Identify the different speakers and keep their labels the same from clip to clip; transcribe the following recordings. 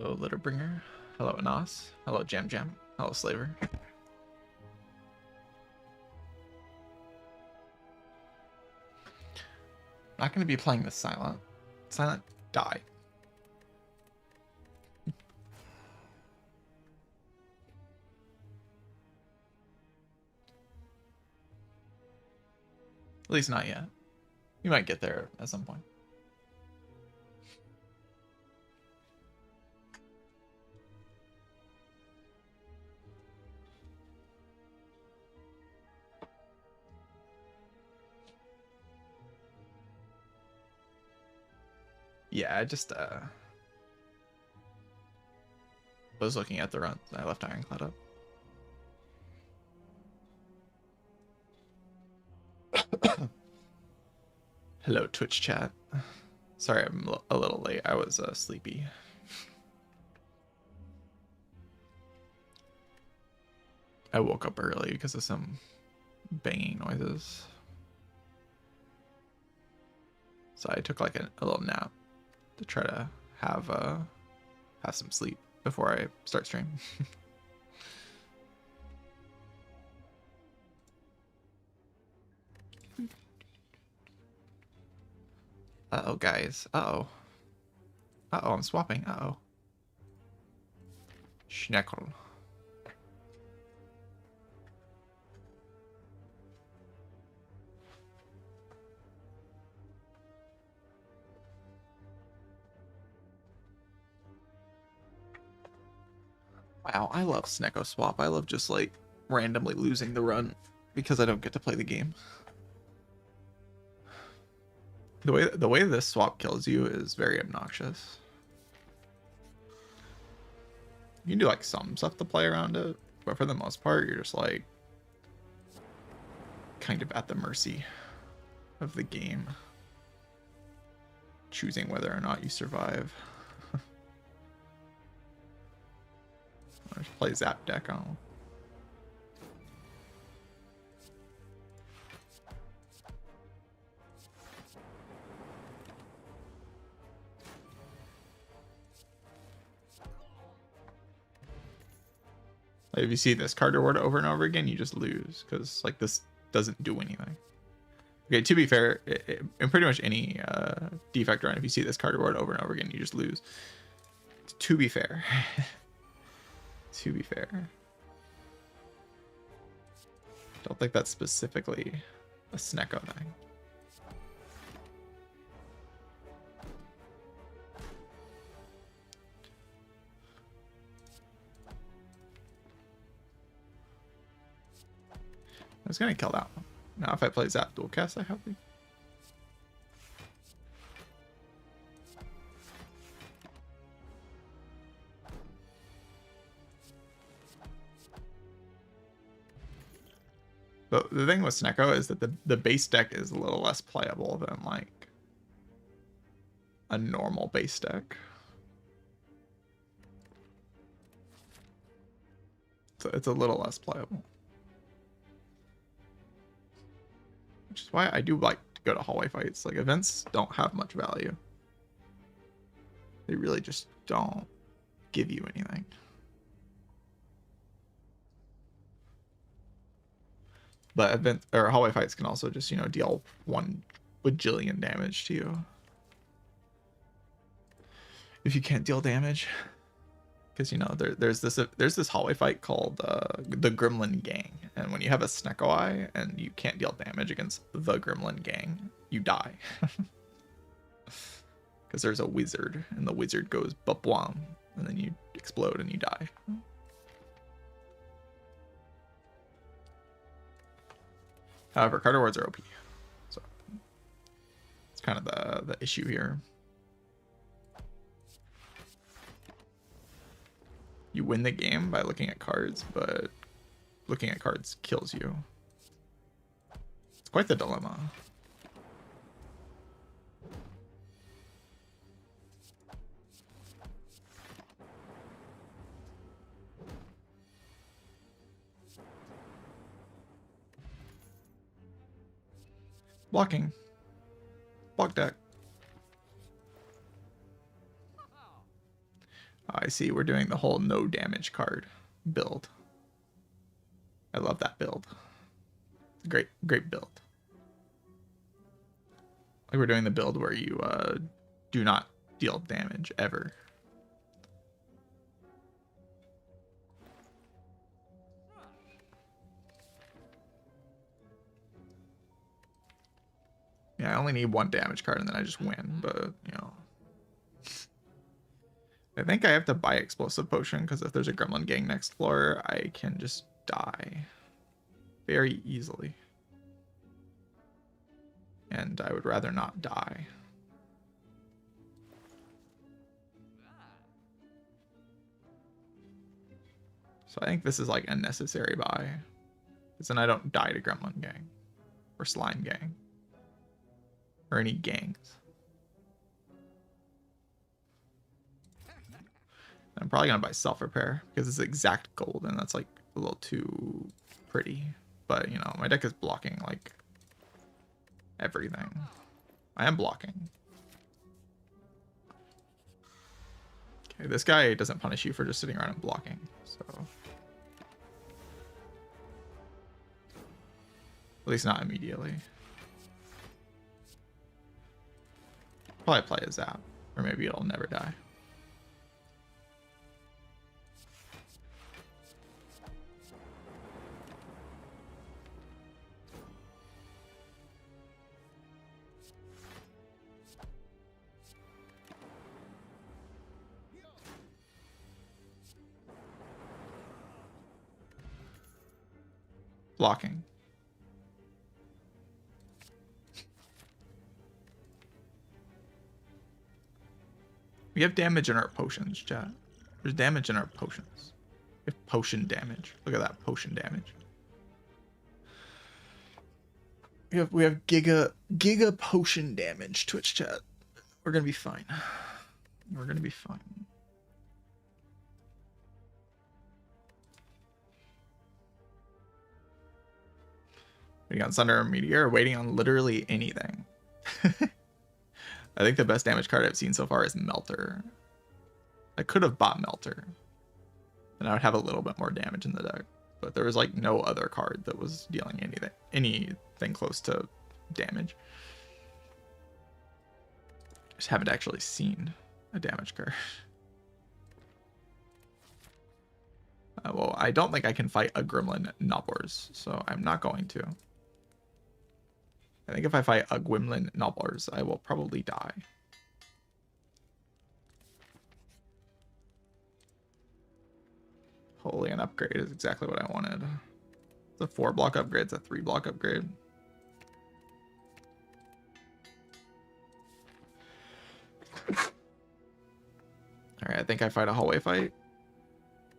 Speaker 1: Hello, Litterbringer. Hello, Anas. Hello, Jam Jam. Hello, Slaver. Not going to be playing this Silent. Silent, die. At least not yet. You might get there at some point. Yeah, I just was looking at the run. I left Ironclad up. Hello, Twitch chat. Sorry, I'm a little late. I was sleepy. I woke up early because of some banging noises. So I took like a little nap to try to have some sleep before I start stream. Uh-oh, guys. Uh-oh. Uh-oh, I'm swapping. Uh-oh. Schneckle. Wow, I love Snecko Swap. I love just like randomly losing the run because I don't get to play the game. The way this swap kills you is very obnoxious. You can do like some stuff to play around it, but for the most part, you're just like kind of at the mercy of the game, choosing whether or not you survive. I just play Zap deck on. Like, if you see this card reward over and over again, you just lose because like this doesn't do anything. Okay, to be fair, in pretty much any defect run, if you see this card reward over and over again, you just lose. To be fair. To be fair. Don't think that's specifically a Snecko thing. I was gonna kill that one. Now if I play Zap Dual Cast, I have to. But the thing with Snecko is that the base deck is a little less playable than like a normal base deck. So it's a little less playable. Which is why I do like to go to hallway fights. Like events don't have much value. They really just don't give you anything. But event or hallway fights can also just, you know, deal 1 bajillion damage to you. If you can't deal damage. Because, you know, there's this hallway fight called the Gremlin Gang. And when you have a Snecko Eye and you can't deal damage against the Gremlin Gang, you die. Because there's a wizard, and the wizard goes ba-bwam, and then you explode and you die. However, card rewards are OP. So it's kind of the issue here. You win the game by looking at cards, but looking at cards kills you. It's quite the dilemma. Blocking. Block deck. Oh, I see. We're doing the whole no damage card build. I love that build. It's a great build. Like we're doing the build where you do not deal damage ever. Yeah, I only need one damage card and then I just win, but you know. I think I have to buy explosive potion because if there's a gremlin gang next floor, I can just die very easily. And I would rather not die. So I think this is like a necessary buy. Because then I don't die to gremlin gang or slime gang or any gangs. I'm probably gonna buy self-repair because it's exact gold and that's like a little too pretty. But you know, my deck is blocking like everything. I am blocking. Okay, this guy doesn't punish you for just sitting around and blocking, so at least not immediately. Probably play a zap, or maybe it'll never die. Blocking. We have damage in our potions, chat. There's damage in our potions. We have potion damage. Look at that potion damage. We have giga potion damage, Twitch chat. We're gonna be fine. We're gonna be fine. Waiting on Thunder or Meteor, waiting on literally anything. I think the best damage card I've seen so far is Melter. I could have bought Melter. And I would have a little bit more damage in the deck. But there was like no other card that was dealing anything close to damage. Just haven't actually seen a damage card. Well, I don't think I can fight a Gremlin Nobblers, so I'm not going to. I think if I fight a Gremlin Nobblers, I will probably die. Hopefully an upgrade is exactly what I wanted. It's a 4-block upgrade, it's a 3-block upgrade. Alright, I think I fight a hallway fight.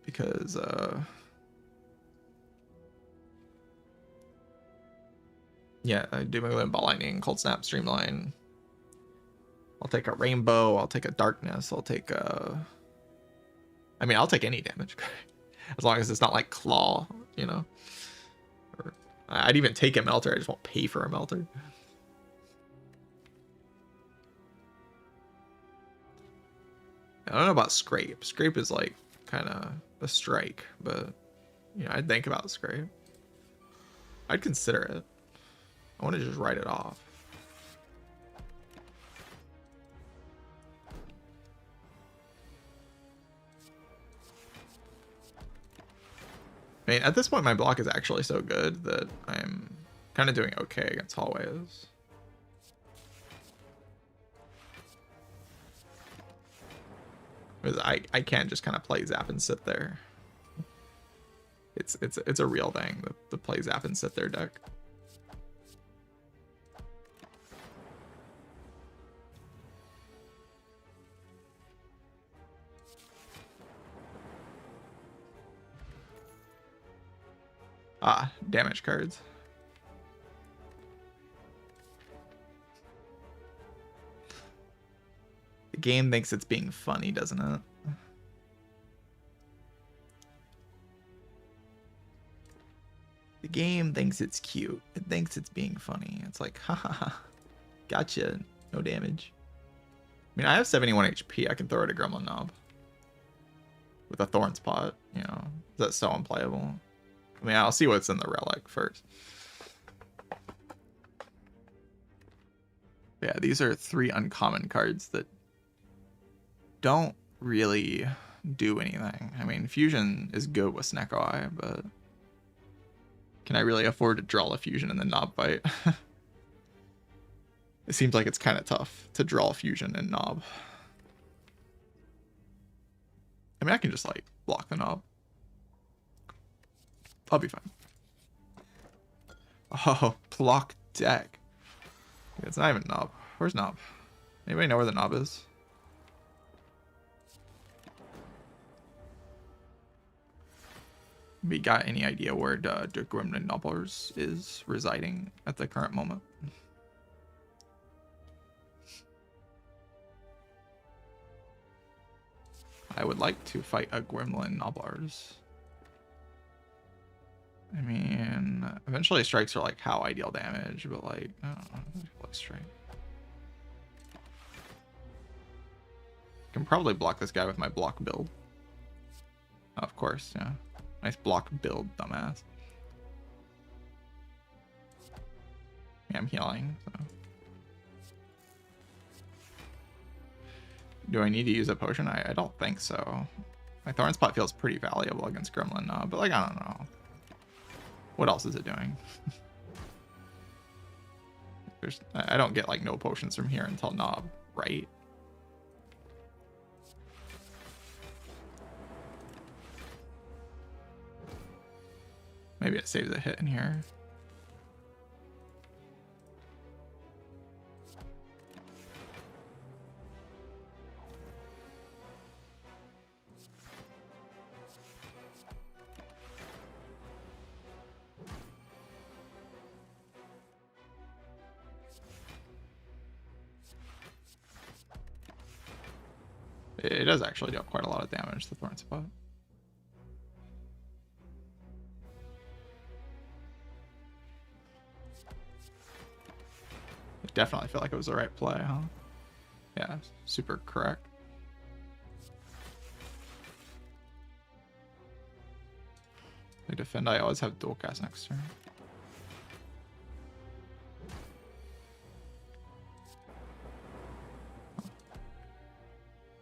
Speaker 1: Because, yeah, I do my Ball Lightning, Cold Snap, Streamline. I'll take a Rainbow, I'll take a Darkness, I'll take a... I mean, I'll take any damage. As long as it's not like Claw, you know? Or, I'd even take a Melter, I just won't pay for a Melter. I don't know about Scrape. Scrape is like kind of a strike, but you know, I'd think about Scrape. I'd consider it. I want to just write it off. I mean, at this point, my block is actually so good that I'm kind of doing okay against hallways. Because I can't just kind of play Zap and sit there. It's a real thing, the play Zap and sit there deck. Ah, damage cards. The game thinks it's being funny, doesn't it? The game thinks it's cute. It thinks it's being funny. It's like, ha ha ha. Gotcha. No damage. I mean, I have 71 HP. I can throw it a Gremlin Knob. with a Thorn Spot, you know, that's so unplayable. I mean, I'll see what's in the relic first. Yeah, these are 3 uncommon cards that don't really do anything. I mean, Fusion is good with Snecko Eye, but can I really afford to draw a Fusion in the Knob fight? It seems like it's kind of tough to draw Fusion in Knob. I mean, I can just, like, block the Knob. I'll be fine. Oh, block deck. It's not even Knob. Where's Knob? Anybody know where the Knob is? We got any idea where the Gremlin Nobblers is residing at the current moment? I would like to fight a Gremlin Nobblers. I mean, eventually strikes are like how I deal damage, but like, I don't know, like strike. Can probably block this guy with my block build. Oh, of course, yeah. Nice block build, dumbass. Yeah, I'm healing, so. Do I need to use a potion? I don't think so. My Thorn Spot feels pretty valuable against Gremlin, but like, I don't know. What else is it doing? I don't get like no potions from here until Knob, right? Maybe it saves a hit in here. It does actually do quite a lot of damage, the Thorn Spot. I definitely feel like it was the right play, huh? Yeah, super correct. I defend, I always have dual cast next turn.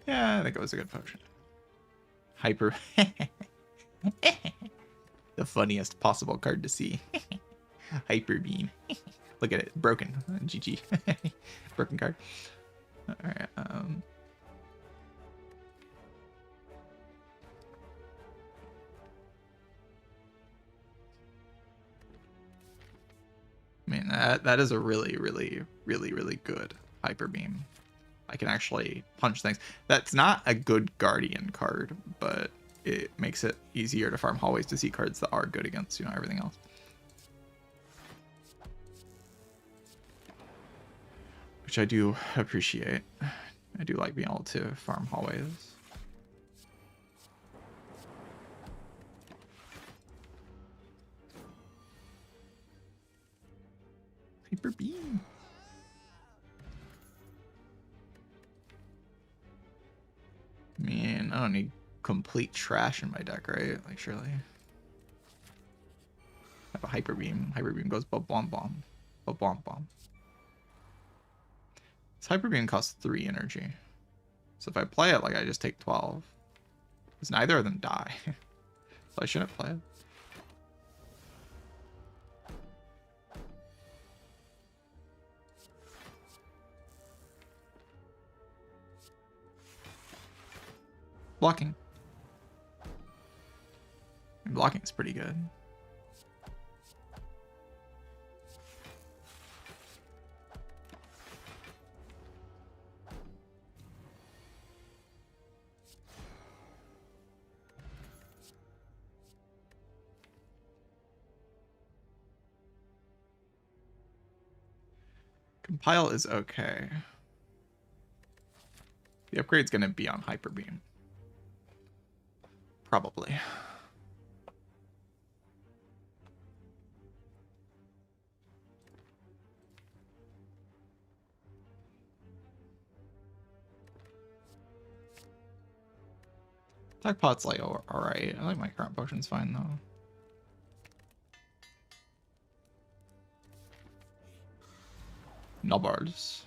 Speaker 1: Yeah, I think it was a good potion. Hyper. The funniest possible card to see. Hyper Beam. Look at it. Broken. GG. Broken card. Alright. I mean, that is a really good Hyper Beam. I can actually punch things. That's not a good Guardian card, but it makes it easier to farm hallways to see cards that are good against, you know, everything else. Which I do appreciate. I do like being able to farm hallways. Hyper Beam. I mean, I don't need complete trash in my deck, right? Like, surely. I have a Hyper Beam. Hyper Beam goes ba-bomb-bomb. Ba-bomb-bomb. This Hyper Beam costs 3 energy. So if I play it, like, I just take 12. Because neither of them die. So I shouldn't play it. Blocking. Blocking is pretty good. Compile is okay. The upgrade's going to be on Hyper Beam. Probably. Attack pot's like alright. I like my current potions fine though. Nubbars.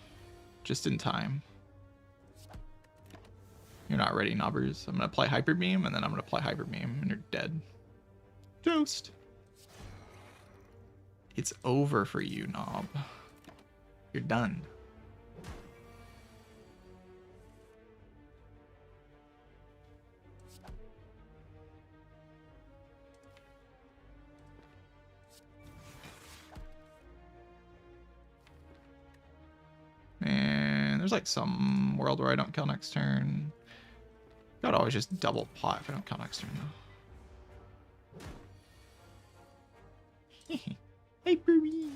Speaker 1: Just in time. You're not ready, Nubbers. I'm gonna play Hyper Beam and then I'm gonna play Hyper Beam and you're dead. Toast. It's over for you, Knob. You're done. And there's like some world where I don't kill next turn. Gotta always just double pot if I don't kill next turn though. Hey, Burby.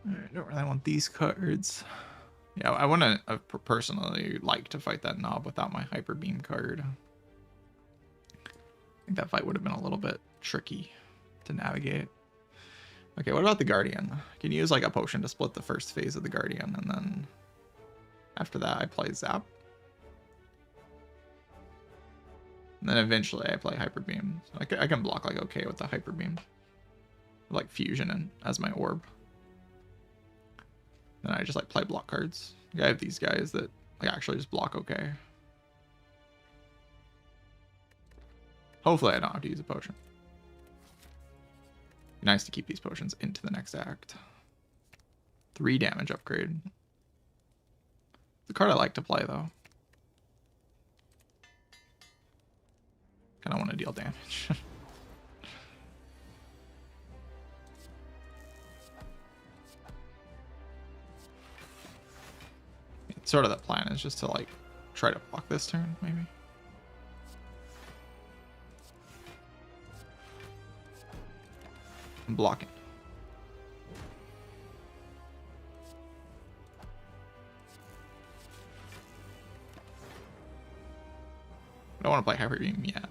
Speaker 1: I don't really want these cards. Yeah, I wouldn't personally like to fight that Knob without my Hyper Beam card. I think that fight would have been a little bit tricky to navigate. Okay, what about the Guardian? I can use like a potion to split the first phase of the Guardian, and then after that I play Zap. And then eventually I play Hyper Beam. So I can block like okay with the Hyper Beam. Like Fusion and as my orb. Then I just like play block cards. Like, I have these guys that like actually just block okay. Hopefully I don't have to use a potion. Nice to keep these potions into the next act. 3 damage upgrade. It's a card I like to play though. Kinda want to deal damage. Sort of the plan is just to like try to block this turn, maybe. I'm blocking. I don't want to play Hyper Beam yet.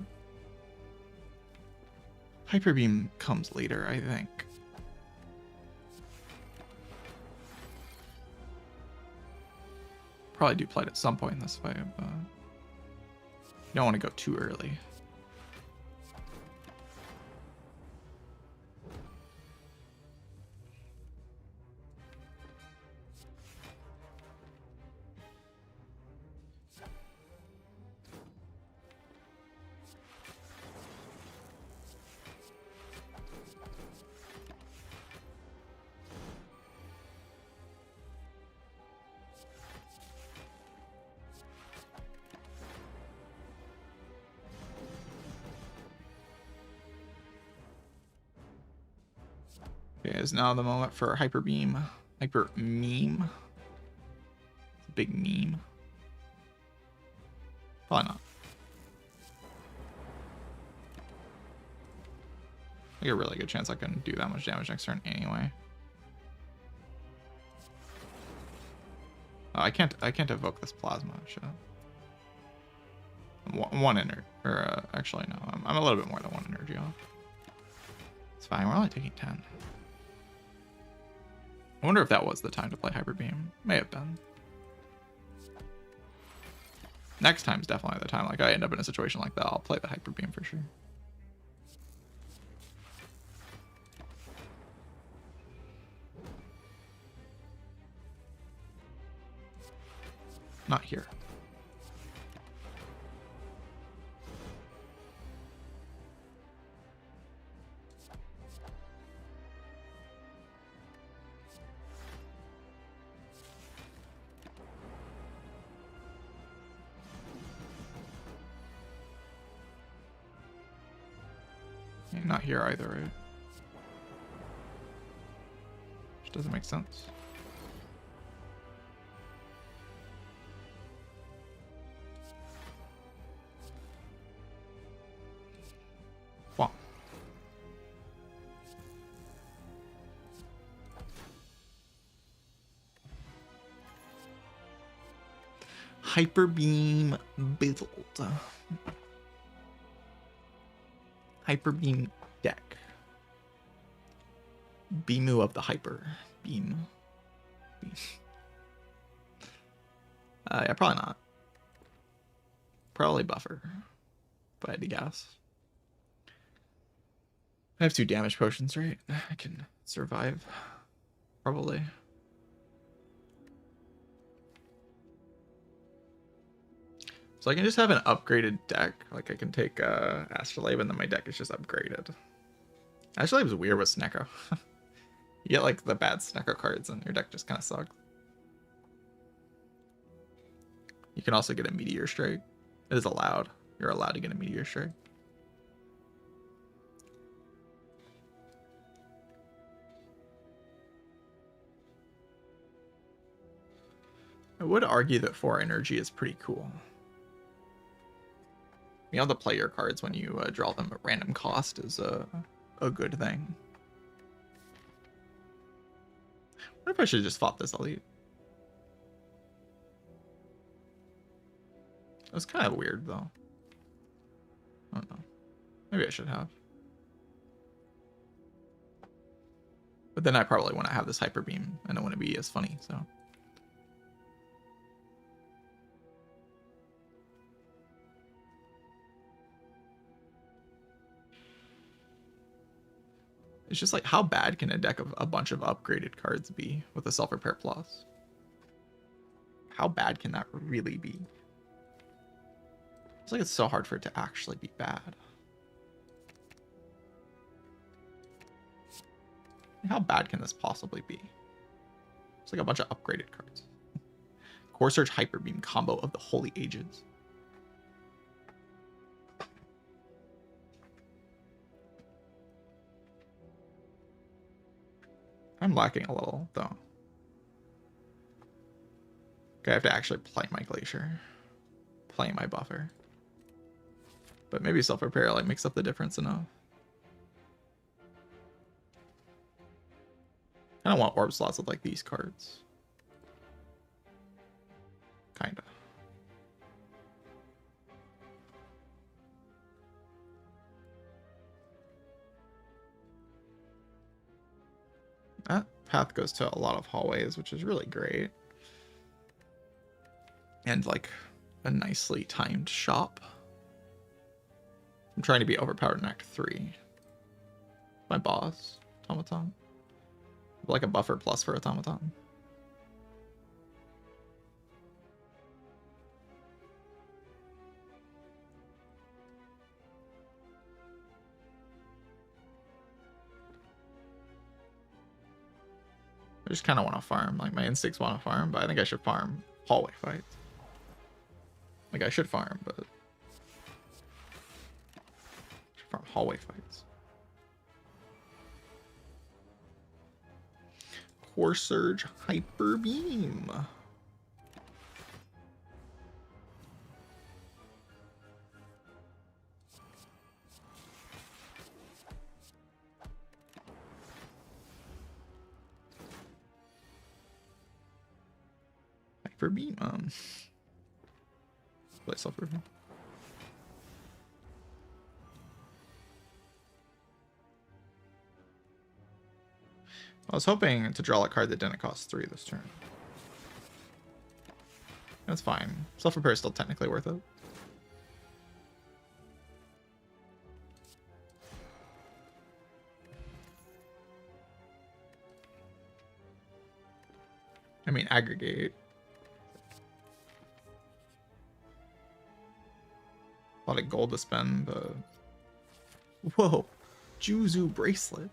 Speaker 1: Hyper Beam comes later, I think. Probably do play it at some point in this fight, but you don't want to go too early. Okay, is now the moment for Hyper Beam. Hyper Meme. It's a big meme. Probably not. I get a really good chance I can do that much damage next turn anyway. Oh, I can't evoke this plasma. Shit. One energy, or actually no, I'm a little bit more than 1 energy off. It's fine. We're only taking 10. I wonder if that was the time to play Hyper Beam. May have been. Next time's definitely the time. Like I end up in a situation like that, I'll play the Hyper Beam for sure. Not here. Not here either, right? Which doesn't make sense. Wow. Hyper Beam build. Hyper Beam deck. Beamu of the Hyper Beam. Yeah, probably not. Probably buffer, if I had to guess. I have 2 damage potions, right? I can survive. Probably. So I can just have an upgraded deck. Like I can take Astrolabe and then my deck is just upgraded. Astrolabe is weird with Snecko. You get like the bad Snecko cards and your deck just kind of sucks. You can also get a Meteor Strike. It is allowed. You're allowed to get a Meteor Strike. I would argue that 4 energy is pretty cool. Being able to play your cards when you draw them at random cost is a good thing. I wonder if I should have just fought this elite. It was kind of weird though. I don't know. Maybe I should have. But then I probably want to have this hyper beam and I want to be as funny, so. It's just like, how bad can a deck of a bunch of upgraded cards be with a self-repair plus? How bad can that really be? It's like it's so hard for it to actually be bad. How bad can this possibly be? It's like a bunch of upgraded cards. Core Surge Hyper Beam combo of the Holy Ages. I'm lacking a little, though. Okay, I have to actually play my Glacier. Play my buffer. But maybe self-repair like makes up the difference enough. I don't want orb slots with like these cards. Kinda. That path goes to a lot of hallways, which is really great. And like a nicely timed shop. I'm trying to be overpowered in Act 3. My boss, Automaton. Like a buffer plus for Automaton. I just kind of want to farm. Like my instincts want to farm, but I think I should farm hallway fights. Like I should farm, but I should farm hallway fights. Core Surge Hyper Beam. Hyper Beam. Play self review. I was hoping to draw a card that didn't cost 3 this turn. That's fine. Self-repair is still technically worth it. I mean, aggregate. A lot of gold to spend, but... Whoa! Juzu Bracelet.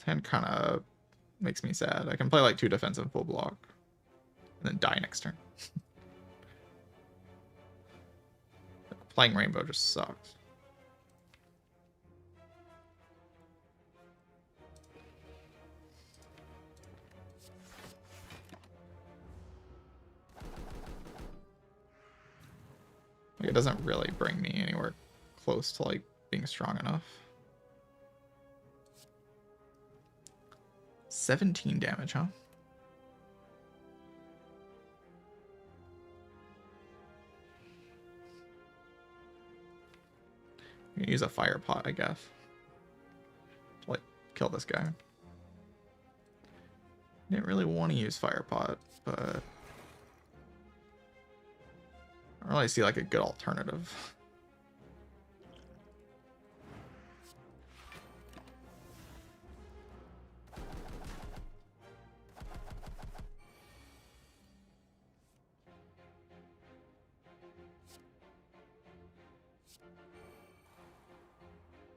Speaker 1: Hand kind of makes me sad. I can play like 2 defense and full block, and then die next turn. Playing Rainbow just sucks. Like, it doesn't really bring me anywhere close to like being strong enough. 17 damage, huh? Use a fire pot, I guess. To, like, kill this guy. Didn't really want to use fire pot, but I don't really see like a good alternative.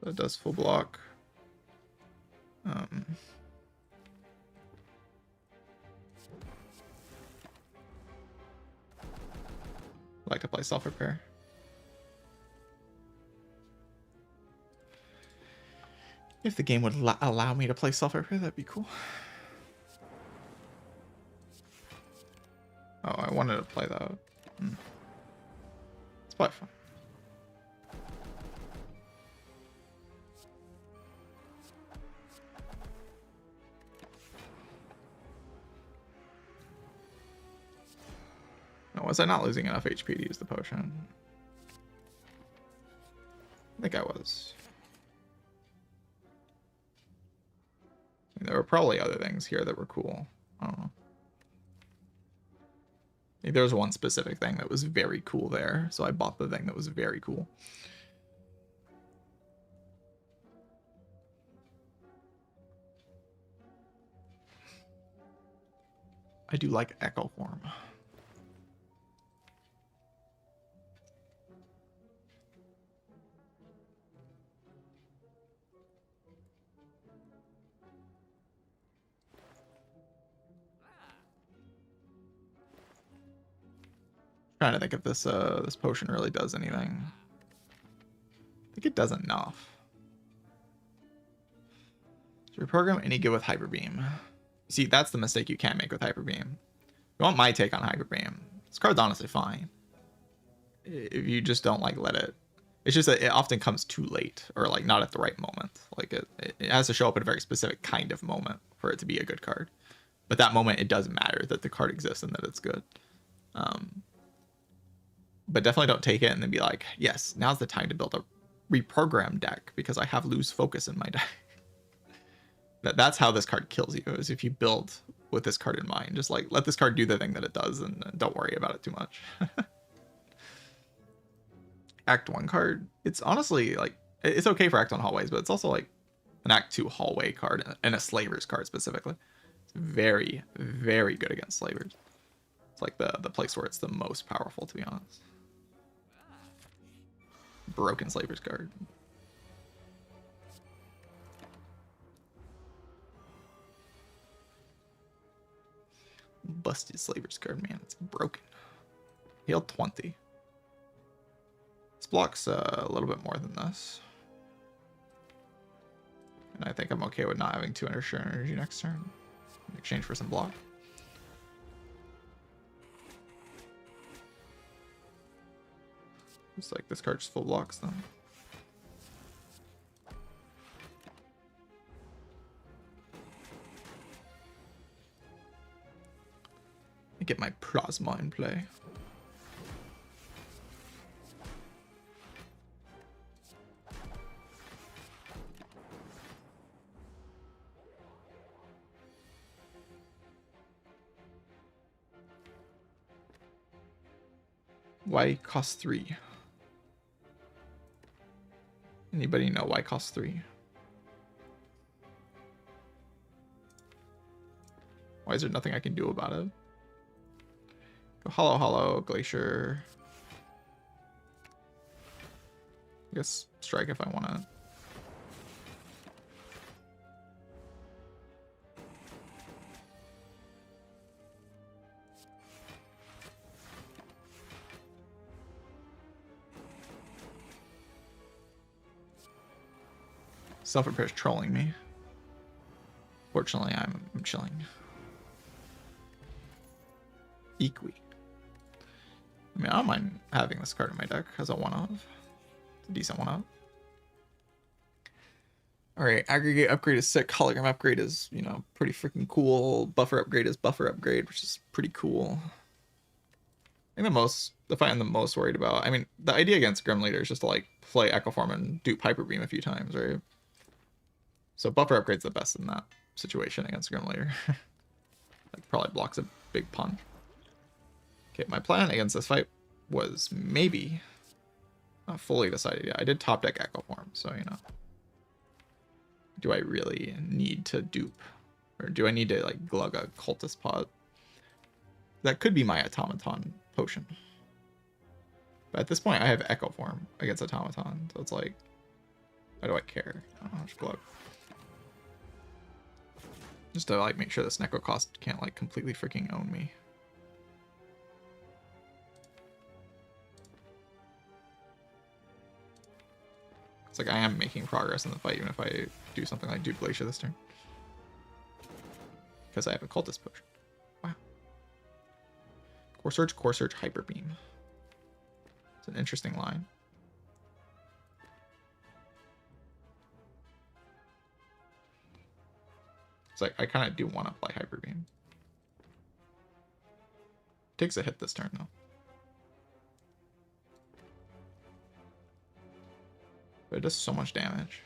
Speaker 1: That does full block. I like to play self-repair. If the game would allow me to play self-repair, that'd be cool. Oh, I wanted to play that. It's probably fun. No, was I not losing enough HP to use the potion? I think I was. There were probably other things here that were cool. I don't know. Maybe there was one specific thing that was very cool there, so I bought the thing that was very cool. I do like Echo Form. Trying to think if this this potion really does anything. I think it does enough. So reprogram any good with Hyper Beam. See, that's the mistake you can't make with Hyper Beam. You want my take on Hyper Beam? This card's honestly fine. If you just don't like let it. It's just that it often comes too late, or like not at the right moment. Like it has to show up at a very specific kind of moment for it to be a good card. But that moment, it doesn't matter that the card exists and that it's good. But definitely don't take it and then be like, yes, now's the time to build a reprogram deck because I have lose focus in my deck. That's how this card kills you, is if you build with this card in mind. Just like let this card do the thing that it does and don't worry about it too much. Act 1 card, it's honestly like, it's okay for Act 1 hallways, but it's also like an Act 2 hallway card and a Slavers card specifically. It's very, very good against Slavers. It's like the place where it's the most powerful, to be honest. Broken Slavers card. Busted Slavers card, man. It's broken. Heal 20. This blocks a little bit more than this. And I think I'm okay with not having 200 Sure Energy next turn in exchange for some block. Looks like this card just full blocks them. I get my plasma in play. Why cost 3? Anybody know why cost 3? Why is there nothing I can do about it? Go hollow, hollow, glacier. I guess strike if I want to. Self-repair is trolling me. Fortunately, I'm chilling. Equi. I mean, I don't mind having this card in my deck as a one-of. It's a decent one-of. Alright, aggregate upgrade is sick. Hologram upgrade is, you know, pretty freaking cool. Buffer upgrade is buffer upgrade, which is pretty cool. think the fight I'm the most worried about. I mean, the idea against Grim Leader is just to like play Echo Form and dupe Hyper Beam a few times, right? So buffer upgrade's the best in that situation against Grim Leader. Like probably blocks a big punch. Okay, my plan against this fight was maybe not fully decided yet. I did top deck Echo Form, so you know. Do I really need to dupe, or do I need to like glug a Cultist Pod? That could be my Automaton potion. But at this point, I have Echo Form against Automaton, so it's like, why do I care? I'll just glug. Just to like make sure this Necro cost can't like completely freaking own me. It's like I am making progress in the fight, even if I do something like Dupe Glacier this turn. Because I have a Cultist potion. Wow. Core Surge, Hyper Beam. It's an interesting line. It's like I kind of do want to play Hyper Beam. Takes a hit this turn though. But it does so much damage.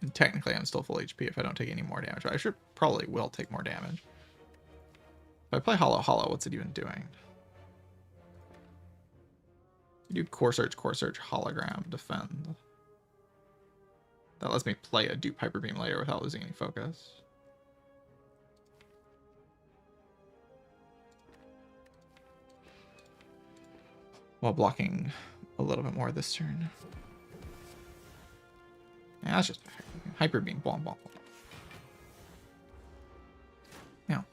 Speaker 1: And technically I'm still full HP if I don't take any more damage. I should probably will take more damage. If I play Hollow Hollow, what's it even doing? You do Core Search, Hologram, Defend. That lets me play a Dupe Hyper Beam later without losing any focus. While blocking a little bit more this turn. Yeah, that's just Hyper Beam, bomb. Now.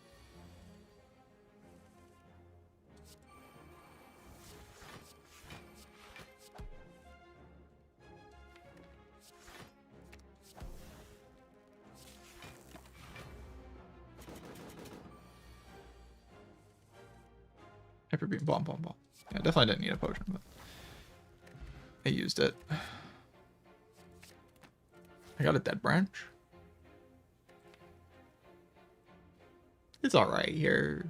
Speaker 1: Hyper Beam, bomb. Yeah, definitely didn't need a potion, but I used it. I got a Dead Branch. It's alright here.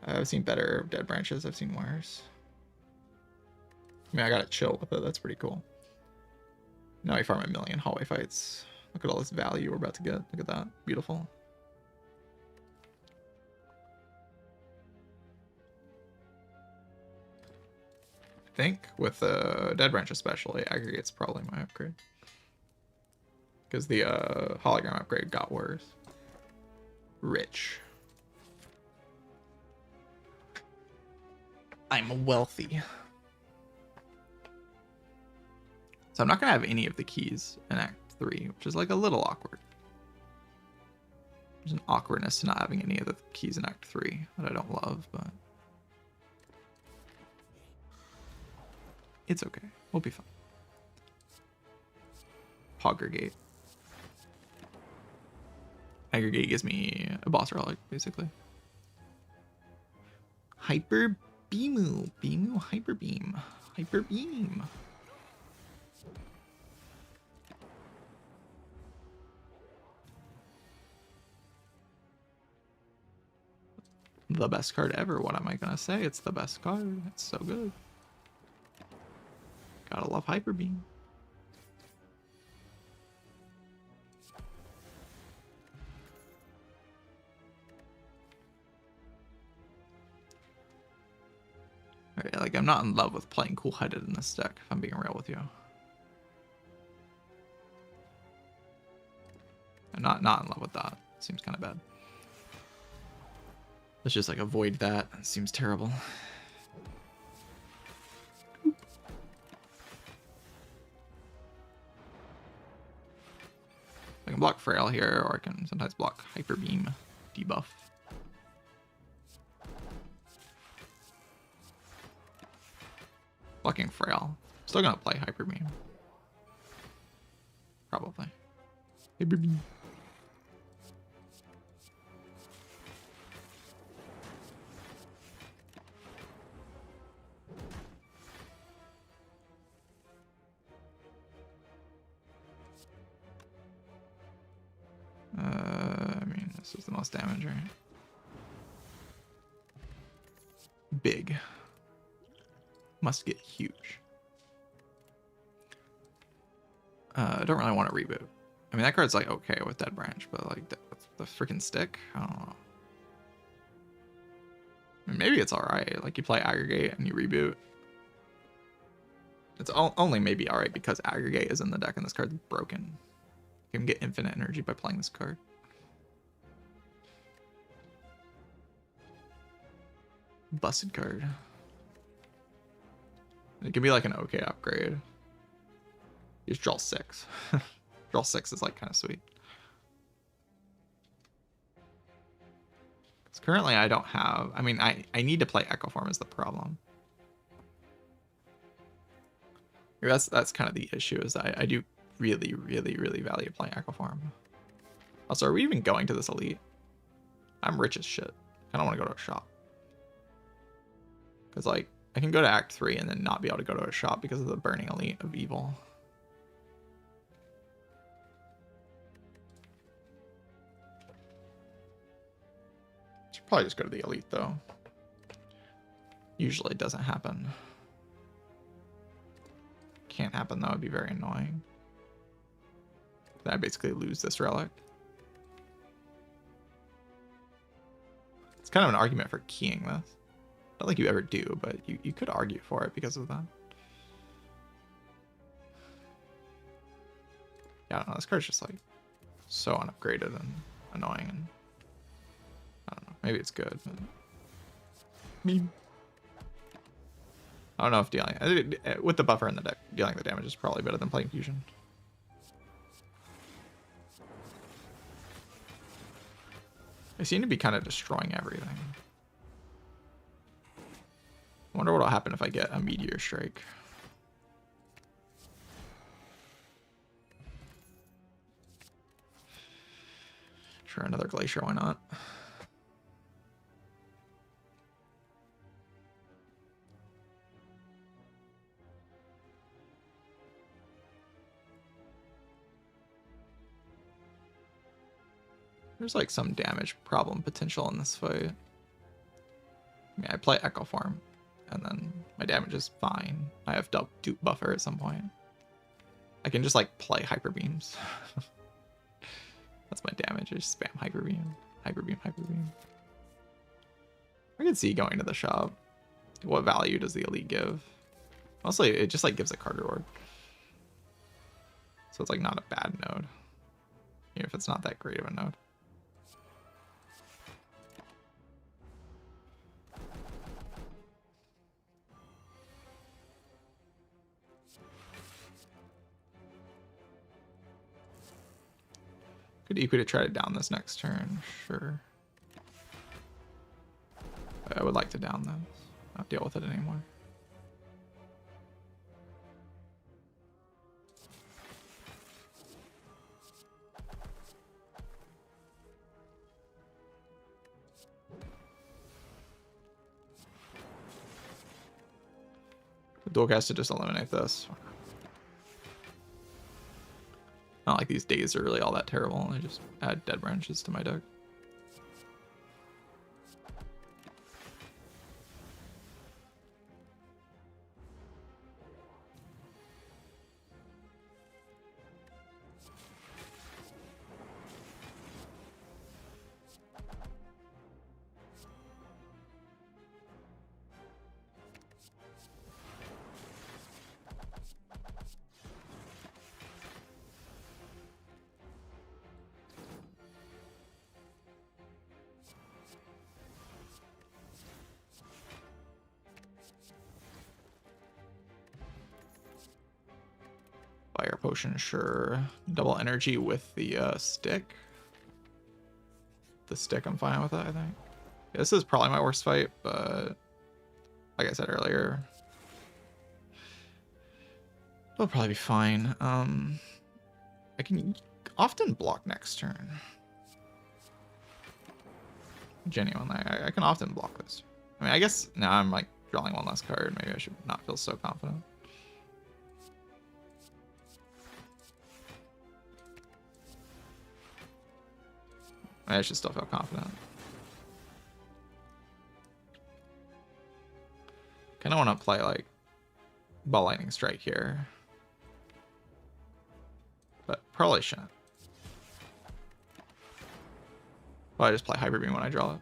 Speaker 1: I've seen better Dead Branches, I've seen worse. I mean, I gotta chill with it, that's pretty cool. Now we farm 1,000,000 hallway fights. Look at all this value we're about to get. Look at that. Beautiful. I think with Dead Branch especially, Aggregate's probably my upgrade. Because the hologram upgrade got worse. Rich. I'm wealthy. So I'm not going to have any of the keys in Act 3, which is like a little awkward. There's an awkwardness to not having any of the keys in Act 3 that I don't love, but it's okay. We'll be fine. Aggregate. Aggregate gives me a boss relic, basically. Hyper Beamu. Beamu Hyper Beam. Hyper Beam. The best card ever. What am I gonna say? It's the best card. It's so good. Gotta love Hyper Beam. Alright, like I'm not in love with playing cool-headed in this deck, if I'm being real with you. I'm not in love with that. Seems kind of bad. Let's just like avoid that. It seems terrible. I can block Frail here, or I can sometimes block Hyper Beam debuff. Blocking Frail. Still gonna play Hyper Beam. Probably. Hyper Beam. I mean, this is the most damage, right? big. Must get huge. I don't really want to reboot. I mean, that card's like okay with Dead Branch, but like the freaking stick, I don't know. I mean, maybe it's alright. Like you play Aggregate and you reboot. It's only maybe alright because Aggregate is in the deck and this card's broken. You can get infinite energy by playing this card. Busted card. It could be like an okay upgrade. You just draw 6. Draw 6 is like kind of sweet. Because currently I don't have... I mean, I need to play Echo Form is the problem. That's kind of the issue, is I do really, really, really value playing Echo Form. Also, are we even going to this elite? I'm rich as shit. I don't want to go to a shop. Because, like, I can go to Act 3 and then not be able to go to a shop because of the Burning Elite of Evil. Should probably just go to the elite, though. Usually it doesn't happen. Can't happen, though. It'd be very annoying. Then I basically lose this relic. It's kind of an argument for keying this. Not like you ever do, but you could argue for it because of that. Yeah, I don't know. This card's just like so unupgraded and annoying, and I don't know. Maybe it's good, but I don't know if dealing with the buffer in the deck, dealing the damage is probably better than playing fusion. They seem to be kind of destroying everything. I wonder what'll happen if I get a Meteor Strike. Sure, another Glacier, why not? There's like some damage problem potential in this fight. I mean, I play Echo Form, and then my damage is fine. I have dupe buffer at some point. I can just like play Hyper Beams. That's my damage. I just spam Hyper Beam, Hyper Beam, Hyper Beam. I can see going to the shop. What value does the elite give? Mostly, it just like gives a card reward. So it's like not a bad node, even if it's not that great of a node. Could equally try to down this next turn, sure. But I would like to down this, not deal with it anymore. Dual cast to just eliminate this. Not like these days are really all that terrible. I just add Dead Branches to my deck. Fire Potion, sure. Double energy with the stick. The stick, I'm fine with that, I think. Yeah, this is probably my worst fight, but like I said earlier, it'll probably be fine. I can often block next turn. Genuinely, I can often block this. I mean, I guess now I'm like drawing one less card. Maybe I should not feel so confident. I should still feel confident. kind of want to play like Ball Lightning Strike here, but probably shouldn't. Well, I just play Hyper Beam when I draw it.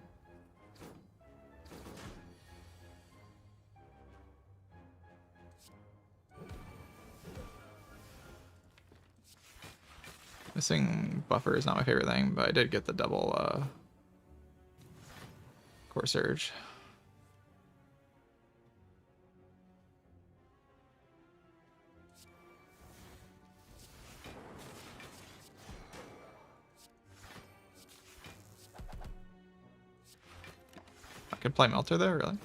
Speaker 1: Missing buffer is not my favorite thing, but I did get the double Core Surge. I could play Melter there, really?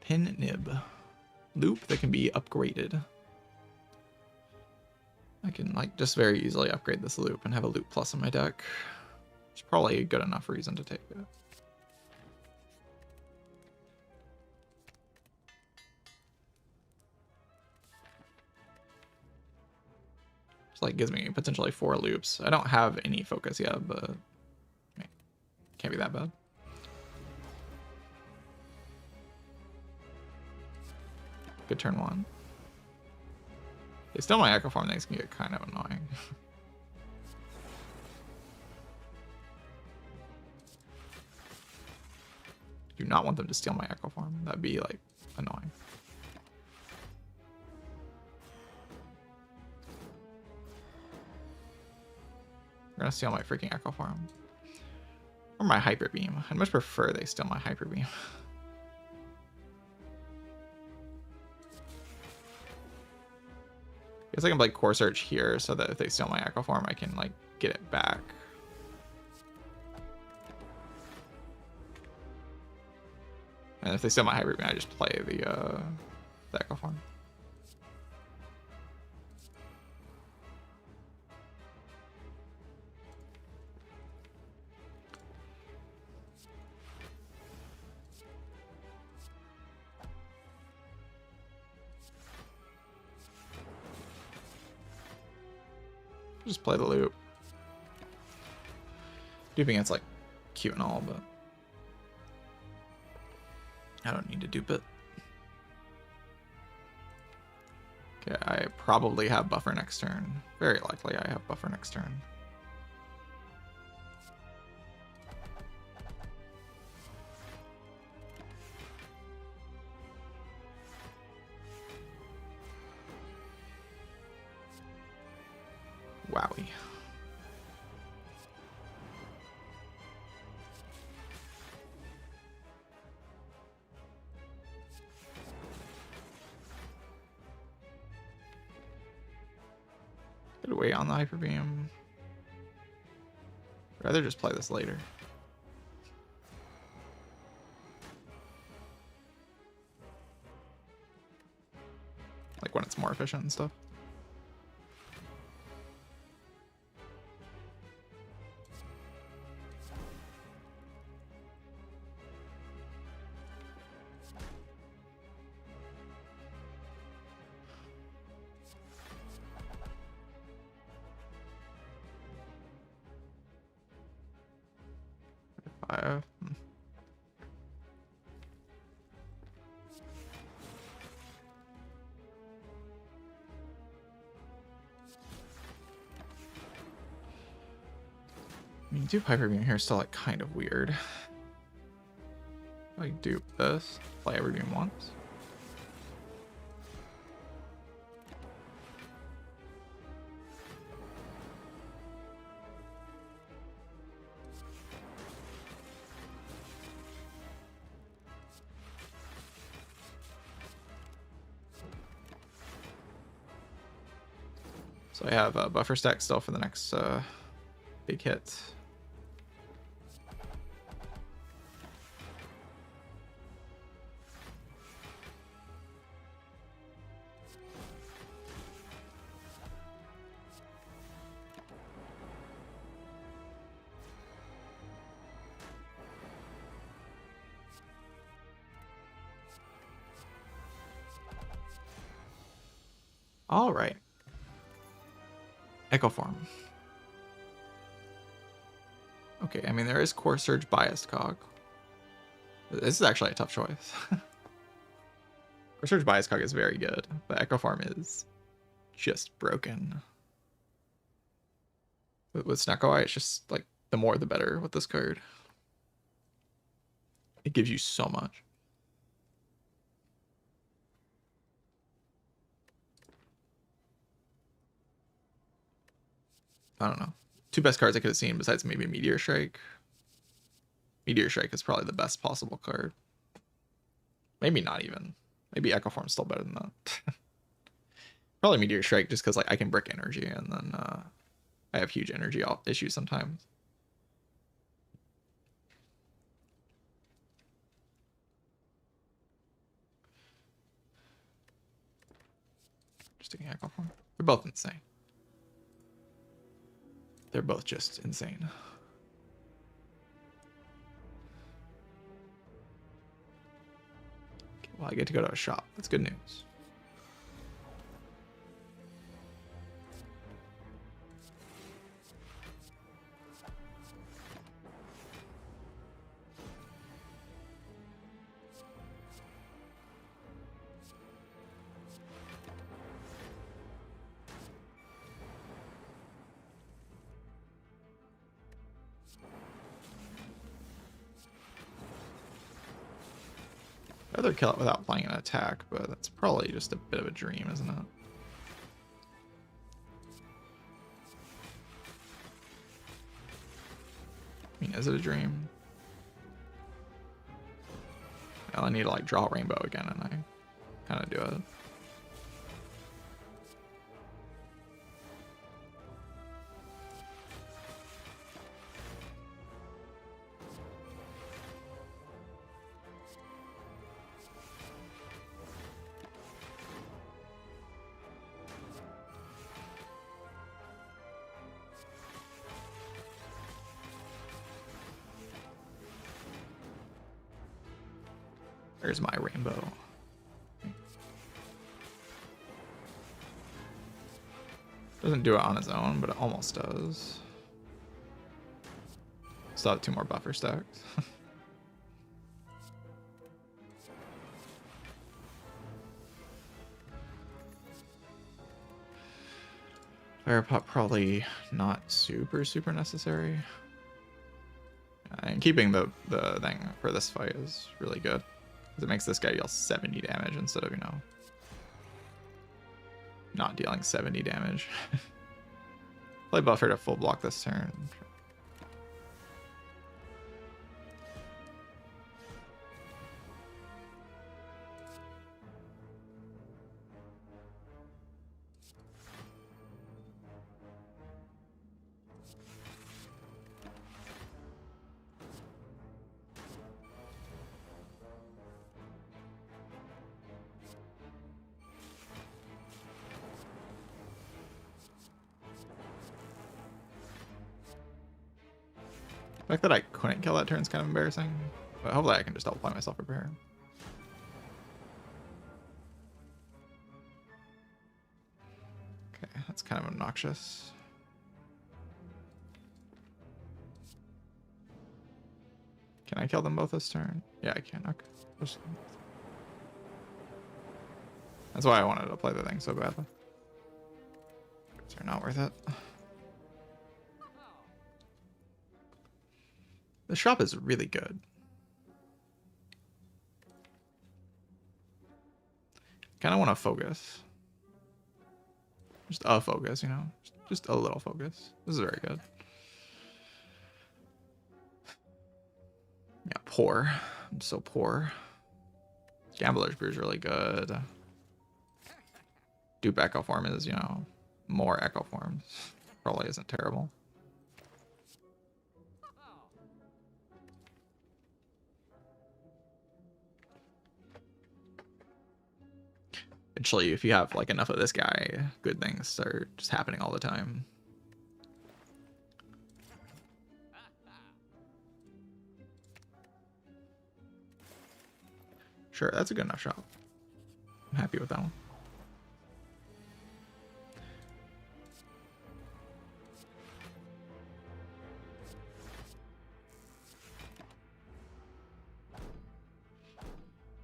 Speaker 1: Pin Nib. Loop that can be upgraded. I can like just very easily upgrade this loop and have a loop plus in my deck. It's probably a good enough reason to take it. It's like gives me potentially 4 loops. I don't have any focus yet, but I mean, can't be that bad. Good turn 1. They still my Echo Form things can get kind of annoying. Do not want them to steal my Echo Form. That'd be like annoying. They're gonna steal my freaking Echo Form. Or my Hyper Beam. I'd much prefer they steal my Hyper Beam. I guess I can play Core Search here so that if they steal my Echo Form, I can like get it back. And if they steal my Hyper Beam, I just play the Echo Form. Just play the loop. Duping it's like cute and all, but I don't need to dupe it. Okay, I probably have buffer next turn. Very likely I have buffer next turn. Wowie. Get away on the Hyper Beam. I'd rather just play this later. Like when it's more efficient and stuff. I mean, dupe Hyper Beam here is still like kind of weird. Like dupe this, play Hyper Beam once. So I have a buffer stack still for the next big hit. All right. Echo Form. Okay, I mean, there is Core Surge Biased Cog. This is actually a tough choice. Core Surge Biased Cog is very good, but Echo Form is just broken. With Snecko Eye, it's just like the more the better with this card. It gives you so much. I don't know. Two best cards I could have seen besides maybe Meteor Strike. Meteor Strike is probably the best possible card. Maybe not even. Maybe Echo Form's still better than that. Probably Meteor Strike just because like I can brick energy and then I have huge energy issues sometimes. Just taking Echo Form. They're both insane. They're both just insane. Okay, well, I get to go to a shop. That's good news. I'd rather kill it without playing an attack, but that's probably just a bit of a dream, isn't it? I mean, is it a dream? Well, I need to like draw Rainbow again, and I kind of do it. There's my Rainbow. Doesn't do it on its own, but it almost does. Still have 2 more buffer stacks. Fire Pop probably not super necessary. And keeping the thing for this fight is really good. Because it makes this guy deal 70 damage instead of, you know, not dealing 70 damage. Play Buffer to full block this turn. The fact that I couldn't kill that turn is kind of embarrassing, but hopefully I can just apply myself prepare. Okay, that's kind of obnoxious. Can I kill them both this turn? Yeah, I can. Okay. That's why I wanted to play the thing so badly. They're not worth it. The shop is really good. Kind of want to focus. Just a focus, you know? Just a little focus. This is very good. Yeah, poor. I'm so poor. Gambler's Brew is really good. Dupe Echo Form is, you know, more Echo Forms. Probably isn't terrible. Eventually, if you have like enough of this guy, good things start just happening all the time. Sure, that's a good enough shot. I'm happy with that one.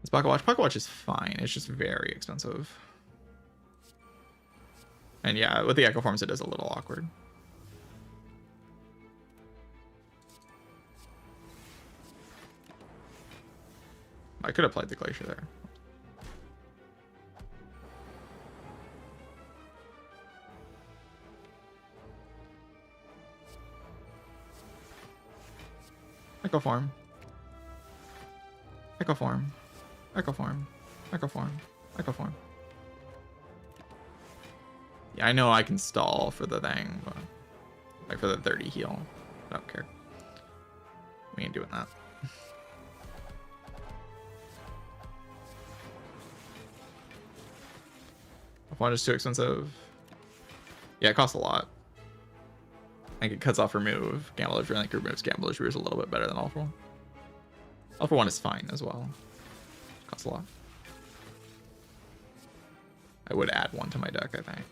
Speaker 1: This Pocket Watch. Pocket Watch is fine. It's just very expensive. And yeah, with the Echo Forms, it is a little awkward. I could have played the Glacier there. Echo Form. Echo Form. Echo Form. Echo Form. Echo Form. Yeah, I know I can stall for the thing, but like for the 30 heal. I don't care. We ain't doing that. F1 is too expensive. Yeah, it costs a lot. I think it cuts off remove. Gamblers, I think removes Gamblers is a little bit better than All for One. All for One is fine as well. Costs a lot. I would add one to my deck, I think.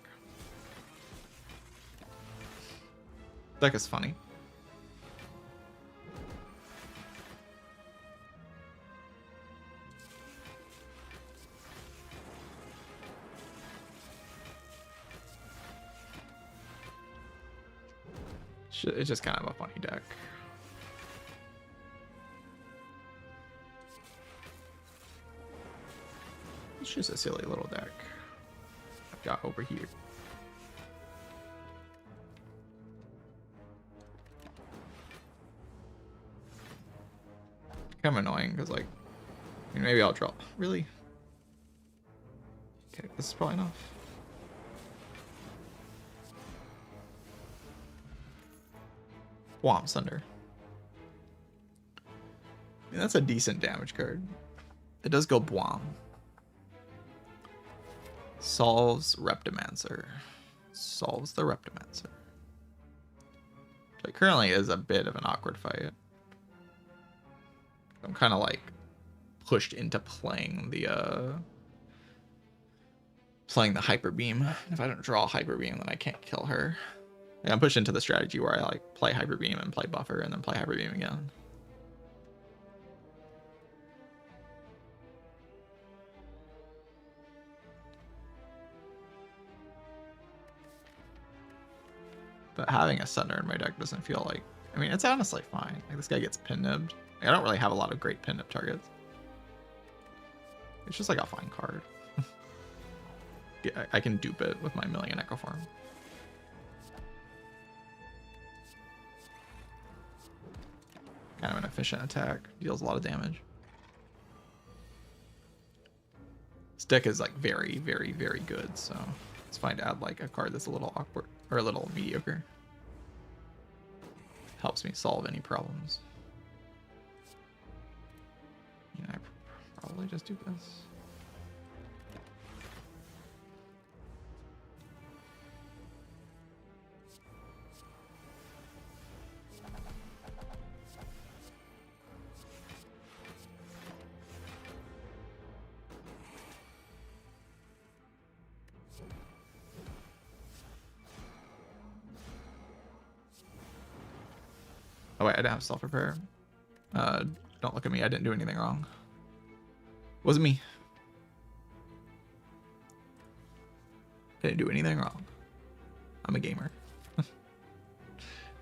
Speaker 1: Deck is funny. It's just kind of a funny deck. It's just a silly little deck I've got over here. Kind of annoying because, like, I mean, maybe I'll draw. Really? Okay, this is probably enough. Whomp Sunder. I mean, that's a decent damage card. It does go Bwam. Solves Reptimancer. Solves the Reptimancer. But currently is a bit of an awkward fight. I'm kind of like pushed into playing the Hyper Beam. If I don't draw Hyper Beam, then I can't kill her. Like, I'm pushed into the strategy where I like play Hyper Beam and play Buffer and then play Hyper Beam again. But having a Sunder in my deck doesn't feel like... I mean, it's honestly fine. Like, this guy gets pin-nibbed. Like, I don't really have a lot of great pin-nib targets. It's just like a fine card. I can dupe it with my Million Echo Form. Kind of an efficient attack. Deals a lot of damage. This deck is like very, very, very good, so it's fine to add like a card that's a little awkward or a little mediocre. Helps me solve any problems. Yeah, I probably just do this. Oh wait, I didn't have self-repair. Don't look at me, I didn't do anything wrong. Wasn't me. Didn't do anything wrong. I'm a gamer.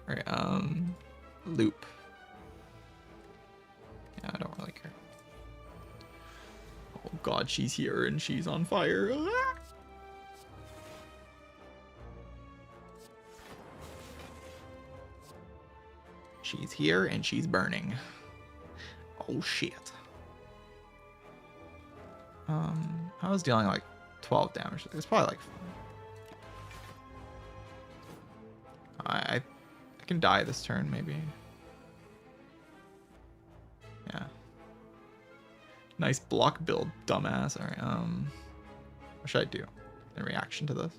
Speaker 1: Alright, loop. Yeah, I don't really care. Oh god, she's here and she's on fire. Ah! She's here and she's burning. Oh shit. I was dealing like 12 damage. It's probably like I can die this turn maybe. Yeah. Nice block build, dumbass. Alright, what should I do in reaction to this?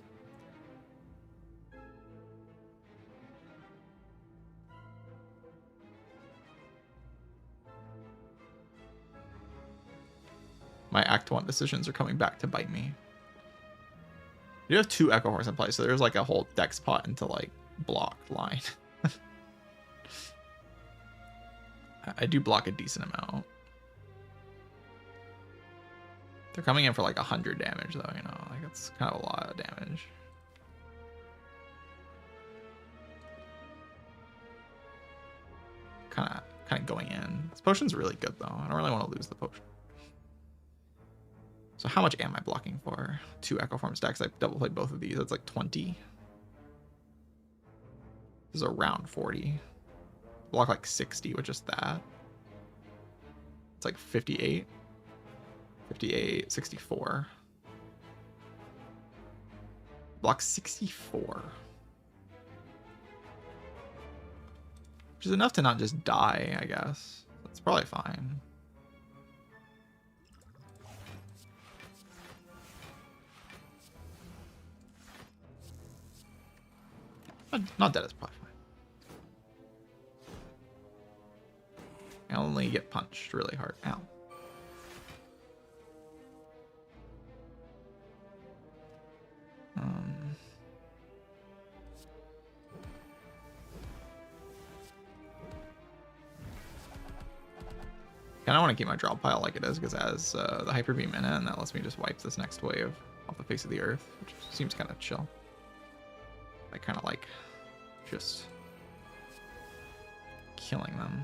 Speaker 1: My Act 1 decisions are coming back to bite me. You have 2 Echo Horse in play, so there's like a whole deck spot into like blocked line. I do block a decent amount. They're coming in for like 100 damage though, you know, like it's kind of a lot of damage. Kind of going in. This potion's really good though. I don't really want to lose the potion. So how much am I blocking for? 2 Echo Form stacks. I double played both of these. That's like 20. This is around 40. Block like 60 with just that. It's like 58. 58, 64. Block 64. Which is enough to not just die, I guess. That's probably fine. Not dead is probably fine. I only get punched really hard. Ow. Kind of want to keep my drop pile like it is because it has the Hyper Beam in it, and that lets me just wipe this next wave off the face of the earth, which seems kind of chill. I kind of like just killing them.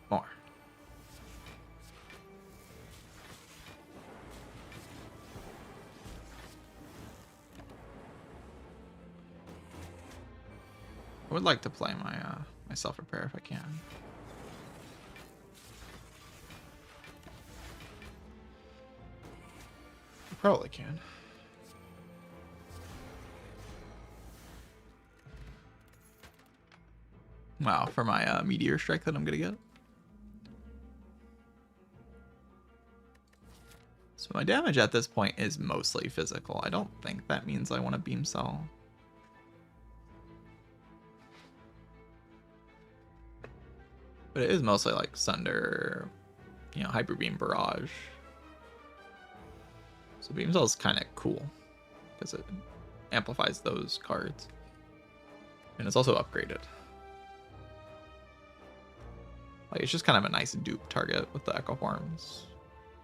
Speaker 1: More. I would like to play my my self repair if I can. I probably can. Wow, for my meteor strike that I'm gonna get. So my damage at this point is mostly physical. I don't think that means I want to beam cell. But it is mostly like Sunder, you know, Hyper Beam Barrage. So Beam Cell is kind of cool because it amplifies those cards. And it's also upgraded. Like, it's just kind of a nice dupe target with the Echo Forms.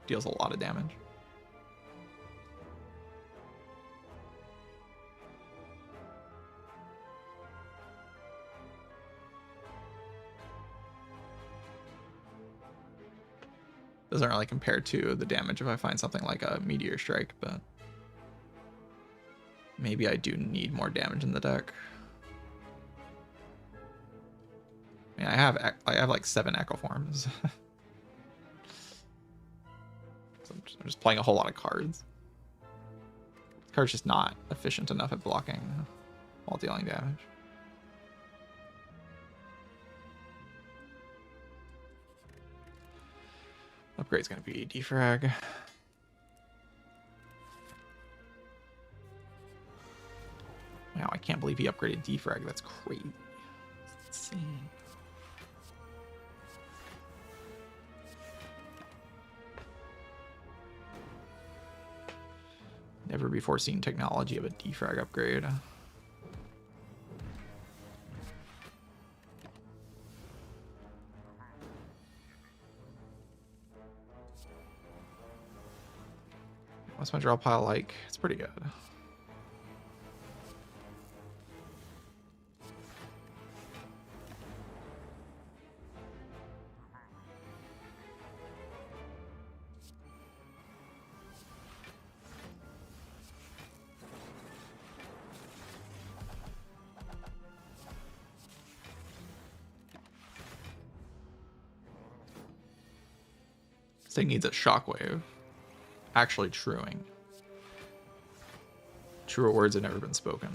Speaker 1: Deals a lot of damage. Doesn't really compare to the damage if I find something like a Meteor Strike, but maybe I do need more damage in the deck. I mean, I have like 7 Echo Forms. So I'm just playing a whole lot of cards. The card's just not efficient enough at blocking while dealing damage. Upgrade's gonna be defrag. Wow, I can't believe he upgraded defrag. That's crazy. That's insane. Never before seen technology of a defrag upgrade. What's my draw pile like? It's pretty good. This thing needs a shockwave. Actually truing. Truer words have never been spoken.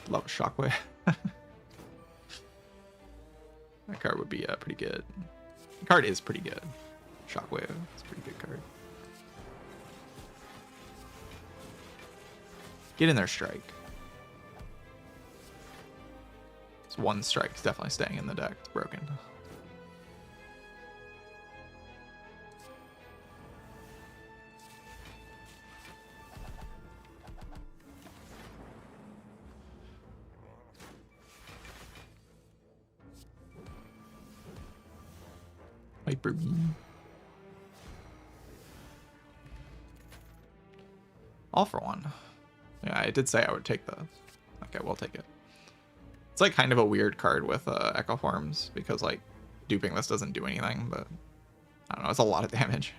Speaker 1: Love a shockwave. That card would be pretty good. The card is pretty good. Shockwave. It's a pretty good card. Get in there, strike. It's one strike. It's definitely staying in the deck. It's broken. Hyper beam. All for one. Yeah, I did say I would take those. Okay, we'll take it. It's like kind of a weird card with Echo Forms because like duping this doesn't do anything, but I don't know, it's a lot of damage.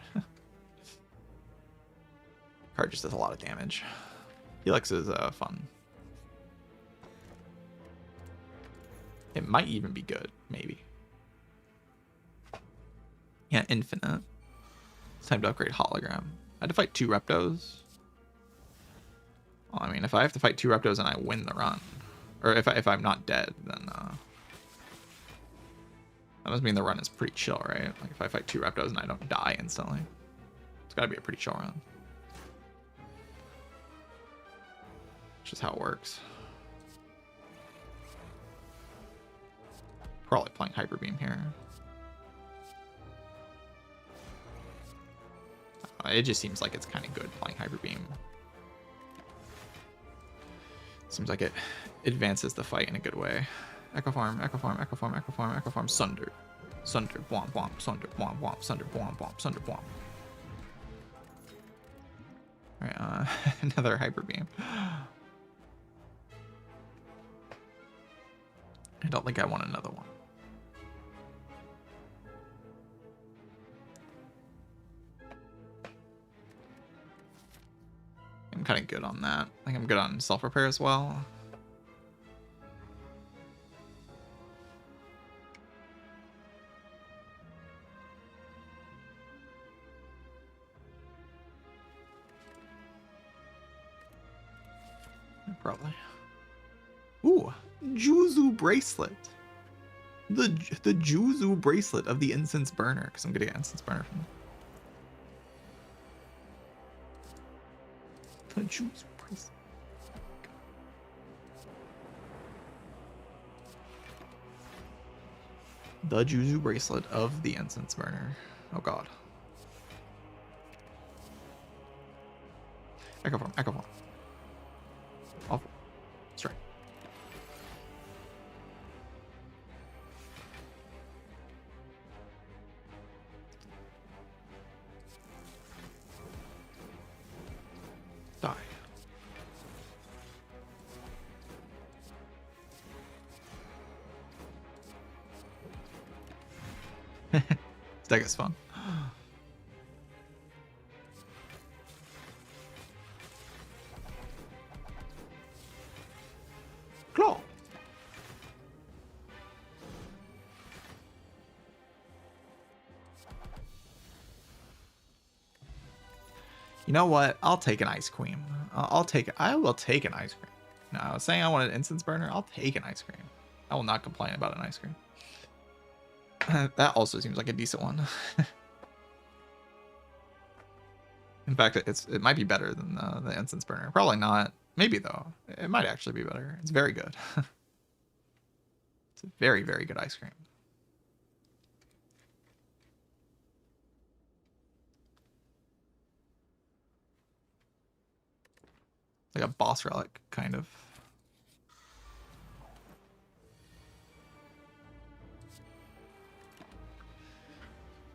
Speaker 1: Card just does a lot of damage. Helix is fun. It might even be good, maybe. Yeah, infinite. It's time to upgrade hologram. I had to fight 2 Reptos. Well, I mean, if I have to fight 2 Reptos and I win the run, or if I'm not dead, then that must mean the run is pretty chill, right? Like if I fight 2 Reptos and I don't die instantly, it's got to be a pretty chill run. Which is how it works. Probably playing Hyper Beam here. It just seems like it's kind of good playing Hyper Beam. Seems like it advances the fight in a good way. Echo Farm, Echo Farm, Echo Farm, Echo Farm, Echo Farm, Sunder. Sunder, Bwomp, Bwomp, Sunder, Bwomp, Bwomp, Sunder, Bwomp, Bwomp, Sunder, Bwomp. Alright, another Hyper Beam. I don't think I want another one. I'm kind of good on that. I think I'm good on self-repair as well. Probably. Ooh, Juzu bracelet. The Juzu bracelet of the incense burner, because I'm gonna get incense burner from the Juzu bracelet. The Juzu bracelet of the incense burner. Oh god. Echo Farm, Echo Farm. Awful. Strike. Die. This deck is fun. Claw. You know what? I'll take an Ice Cream. I will take an Ice Cream. No, I was saying I wanted an Incense Burner. I'll take an Ice Cream. I will not complain about an Ice Cream. That also seems like a decent one. In fact, it might be better than the Incense Burner. Probably not. Maybe though. It might actually be better. It's very good. It's a very, very good ice cream. Like a boss relic, kind of.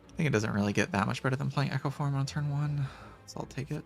Speaker 1: I think it doesn't really get that much better than playing Echo Form on turn 1, so I'll take it.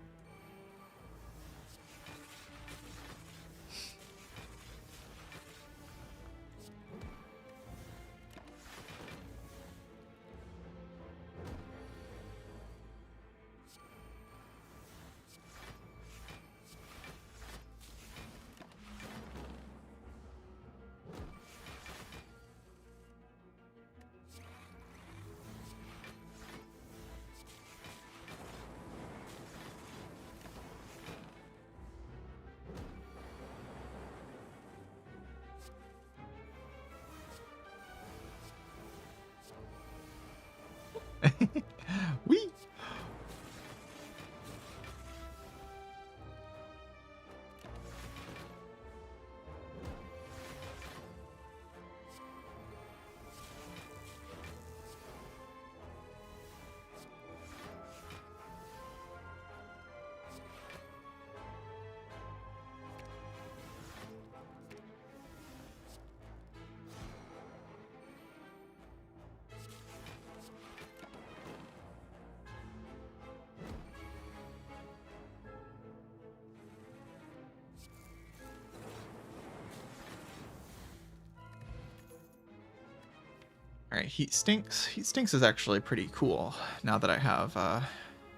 Speaker 1: All right, Heat Stinks. Heat Stinks is actually pretty cool now that I have,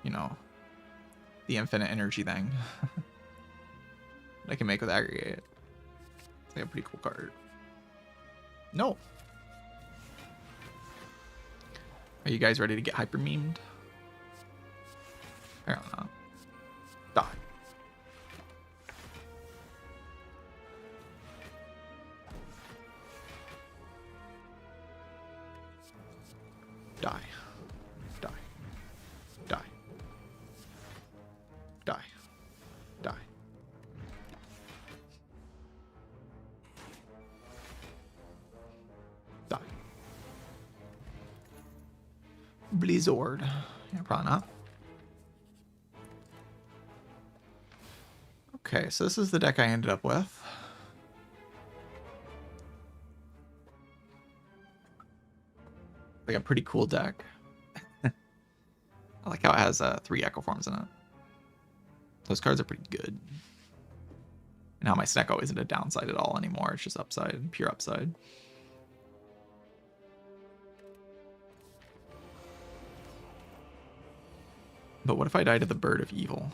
Speaker 1: you know, the infinite energy thing. I can make with aggregate. It's like a pretty cool card. No. Are you guys ready to get hyper memed? I don't know. Die. Die. Die. Die. Die. Die. Die. Blizzard. Yeah, probably not. Okay, so this is the deck I ended up with. Like a pretty cool deck. I like how it has 3 Echo Forms in it. Those cards are pretty good. And how my stack always isn't a downside at all anymore. It's just upside, pure upside. But what if I die to the Bird of Evil?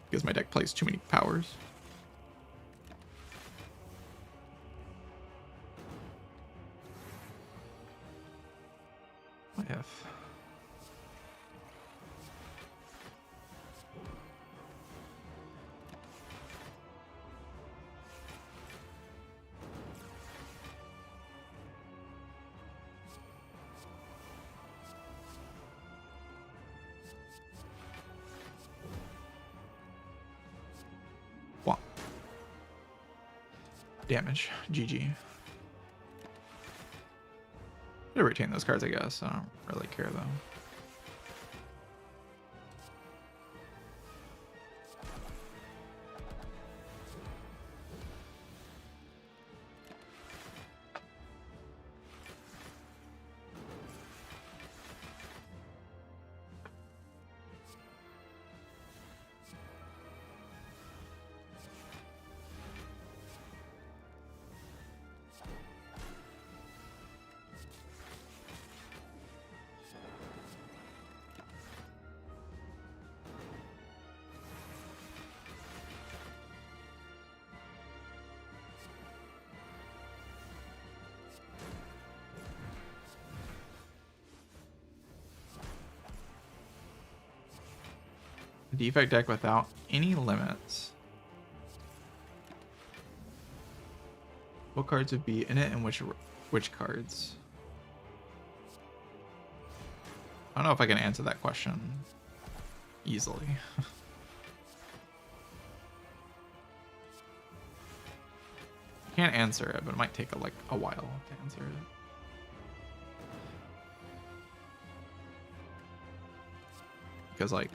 Speaker 1: Because my deck plays too many powers. What if? What? Damage. GG. I'm gonna retain those cards, I guess. I don't really care though. Defect deck without any limits. What cards would be in it and which cards? I don't know if I can answer that question easily. Can't answer it, but it might take a while to answer it. Because like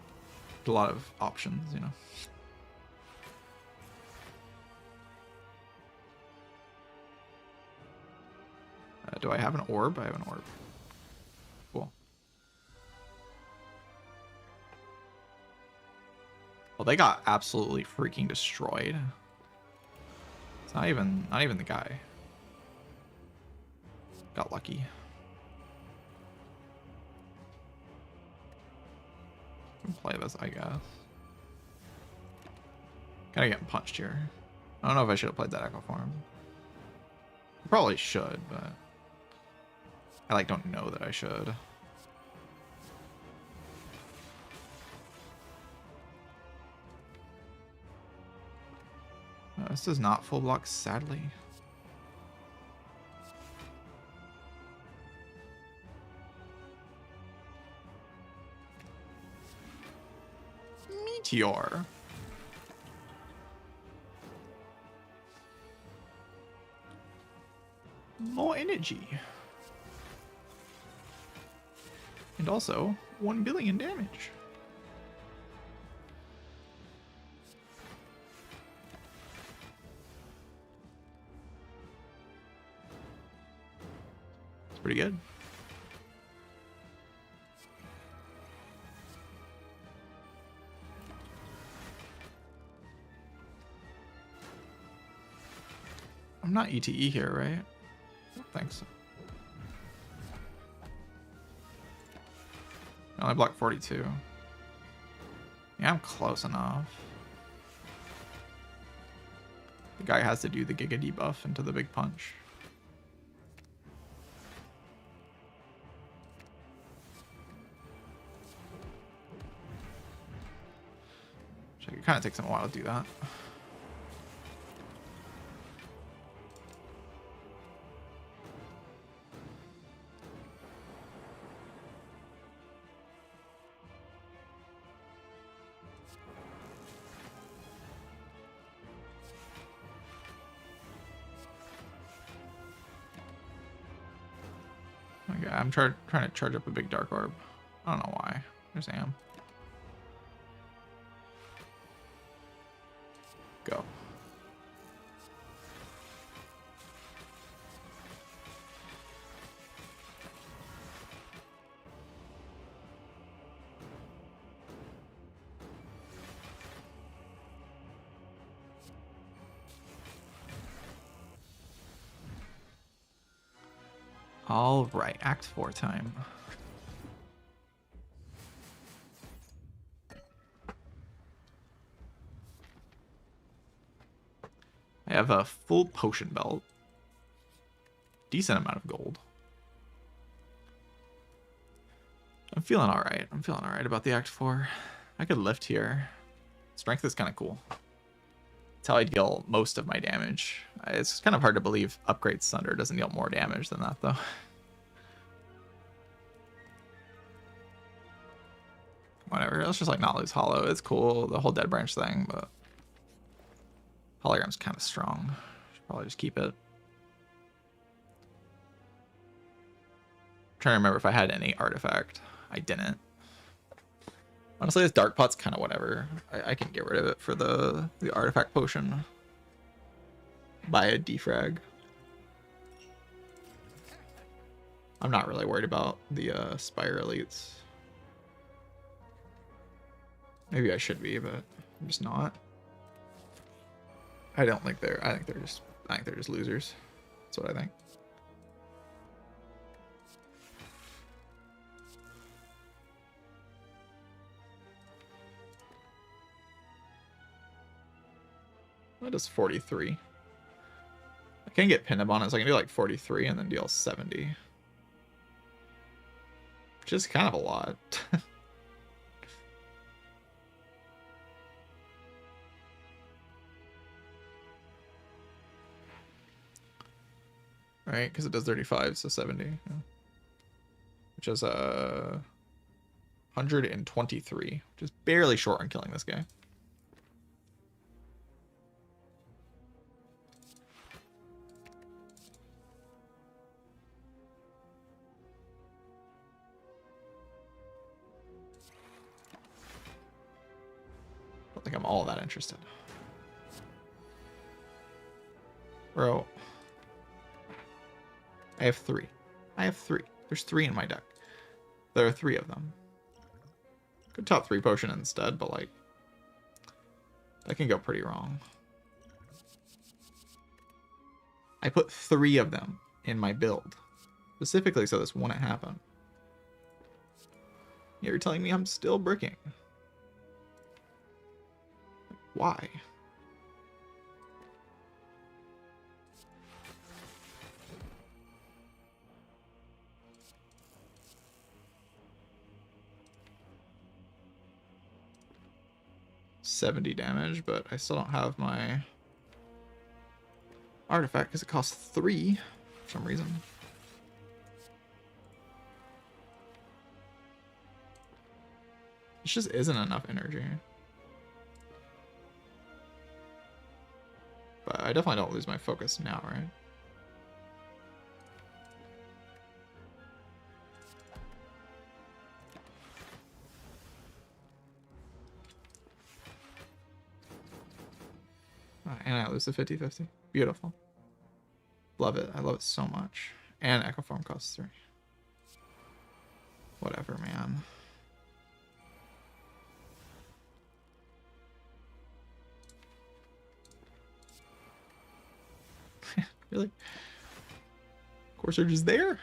Speaker 1: a lot of options, you know. Do I have an orb? I have an orb. Cool. Well, they got absolutely freaking destroyed. It's not even the guy. Got lucky. Can play this, I guess. Kinda getting punched here. I don't know if I should have played that Echo Form. Probably should, but I don't know that I should. This is not full block, sadly. Meteor. More energy. And also 1 billion damage. It's pretty good. I'm not ETE here, right? I don't think so. I only blocked 42. Yeah, I'm close enough. The guy has to do the Giga debuff into the big punch. It kind of takes him a while to do that. Okay, I'm trying to charge up a big dark orb. I don't know why. There's Am. Go. All right, Act 4 time. I have a full potion belt. Decent amount of gold. I'm feeling alright. I'm feeling alright about the Act 4. I could lift here. Strength is kind of cool. That's how I deal most of my damage. It's kind of hard to believe Upgrade Thunder doesn't deal more damage than that, though. Whatever, let's just like not lose Hollow. It's cool, the whole Dead Branch thing, but Hologram's kind of strong. Should probably just keep it. Trying to remember if I had any artifact. I didn't. Honestly, this Dark Pot's kind of whatever. I can get rid of it for the artifact potion. Buy a defrag. I'm not really worried about the Spire elites. Maybe I should be, but I'm just not. I don't think they're. I think they're just losers. That's what I think. That is 43. I can get Pinnib on it, so I can do like 43 and then deal 70. Which is kind of a lot. Right, because it does 35, so 70. Yeah. Which is 123, which is barely short on killing this guy. Don't think I'm all that interested. Bro. I have 3. I have 3. There's 3 in my deck. There are 3 of them. Could top 3 potion instead, but like that can go pretty wrong. I put 3 of them in my build. Specifically so this wouldn't happen. You're telling me I'm still bricking. Why? $70 damage, but I still don't have my artifact because it costs 3 for some reason. This just isn't enough energy. But I definitely don't lose my focus now, right? And I lose the 50-50. Beautiful. Love it. I love it so much. And Echo Form costs 3. Whatever, man. Really? Core Surge is there?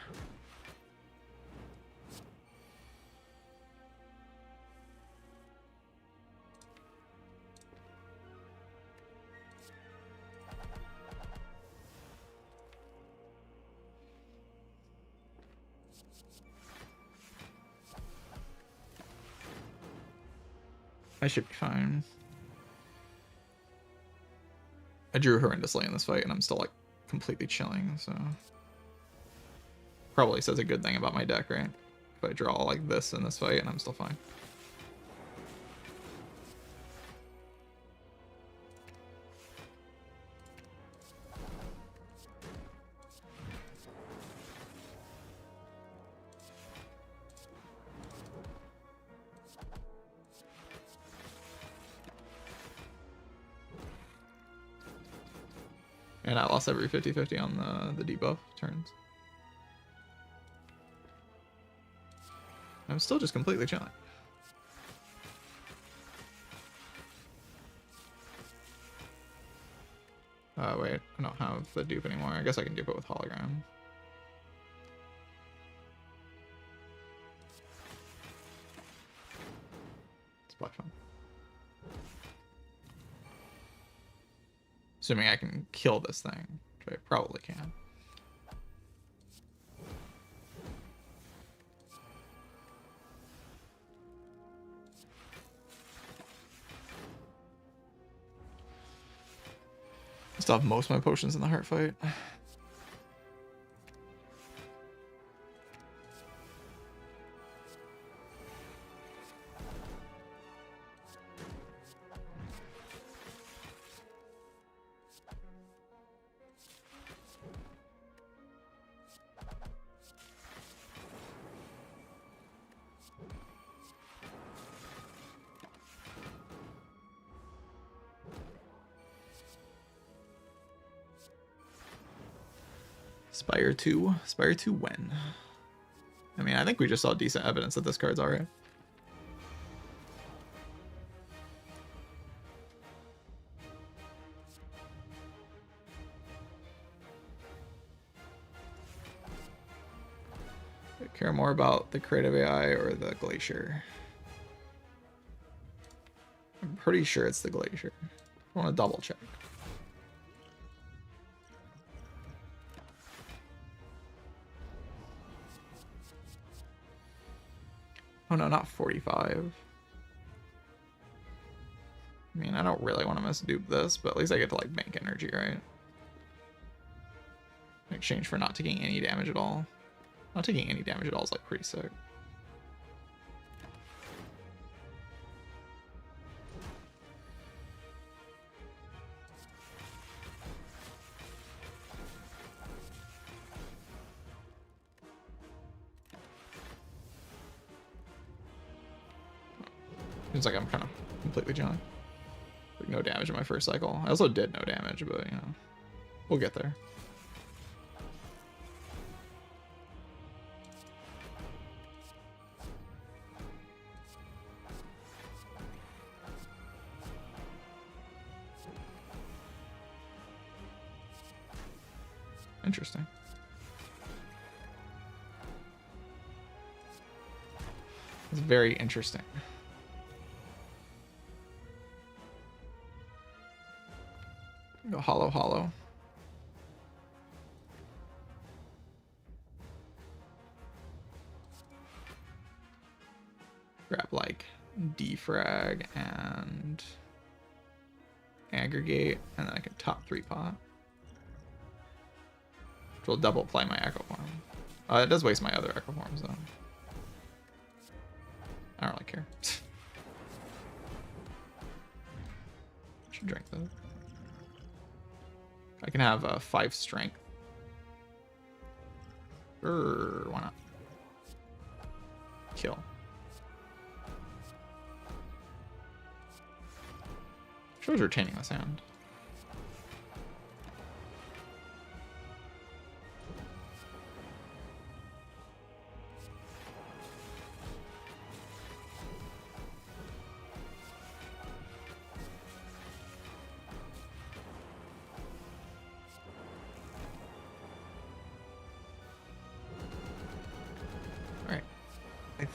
Speaker 1: I should be fine. I drew horrendously in this fight, and I'm still, like, completely chilling, so... Probably says a good thing about my deck, right? If I draw like this in this fight, and I'm still fine. And I lost every 50-50 on the debuff turns. I'm still just completely chilling. Wait, I don't have the dupe anymore. I guess I can dupe it with hologram. It's black fun. Assuming I can kill this thing, which I probably can. I still have most of my potions in the heart fight. Spire 2. Spire 2 when? I mean, I think we just saw decent evidence that this card's alright. I care more about the creative AI or the Glacier. I'm pretty sure it's the Glacier. I want to double check. Oh no, not 45. I mean, I don't really want to misdupe this, but at least I get to like bank energy, right? In exchange for not taking any damage at all. Not taking any damage at all is like pretty sick. Seems like I'm kind of completely chilling. Like no damage in my first cycle. I also did no damage, but you know, we'll get there. Interesting. It's very interesting. Go hollow. Grab like defrag and aggregate, and then I can top 3 pot. Which will double play my echo form. It does waste my other echo forms though. I don't really care. Should drink those. I can have 5 strength. Why not? Kill. Shows retaining this hand.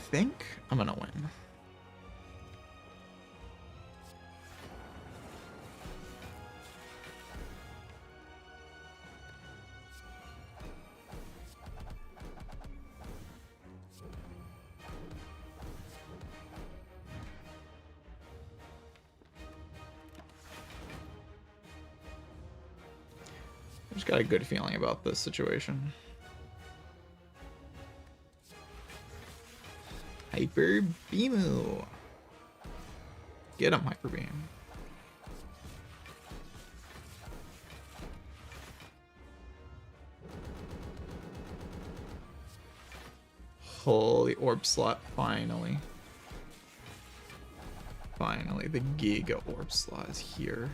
Speaker 1: think I'm gonna win. I just got a good feeling about this situation. Hyper Beamu. Get him, Hyper Beam. Holy orb slot, finally. Finally, the Giga orb slot is here.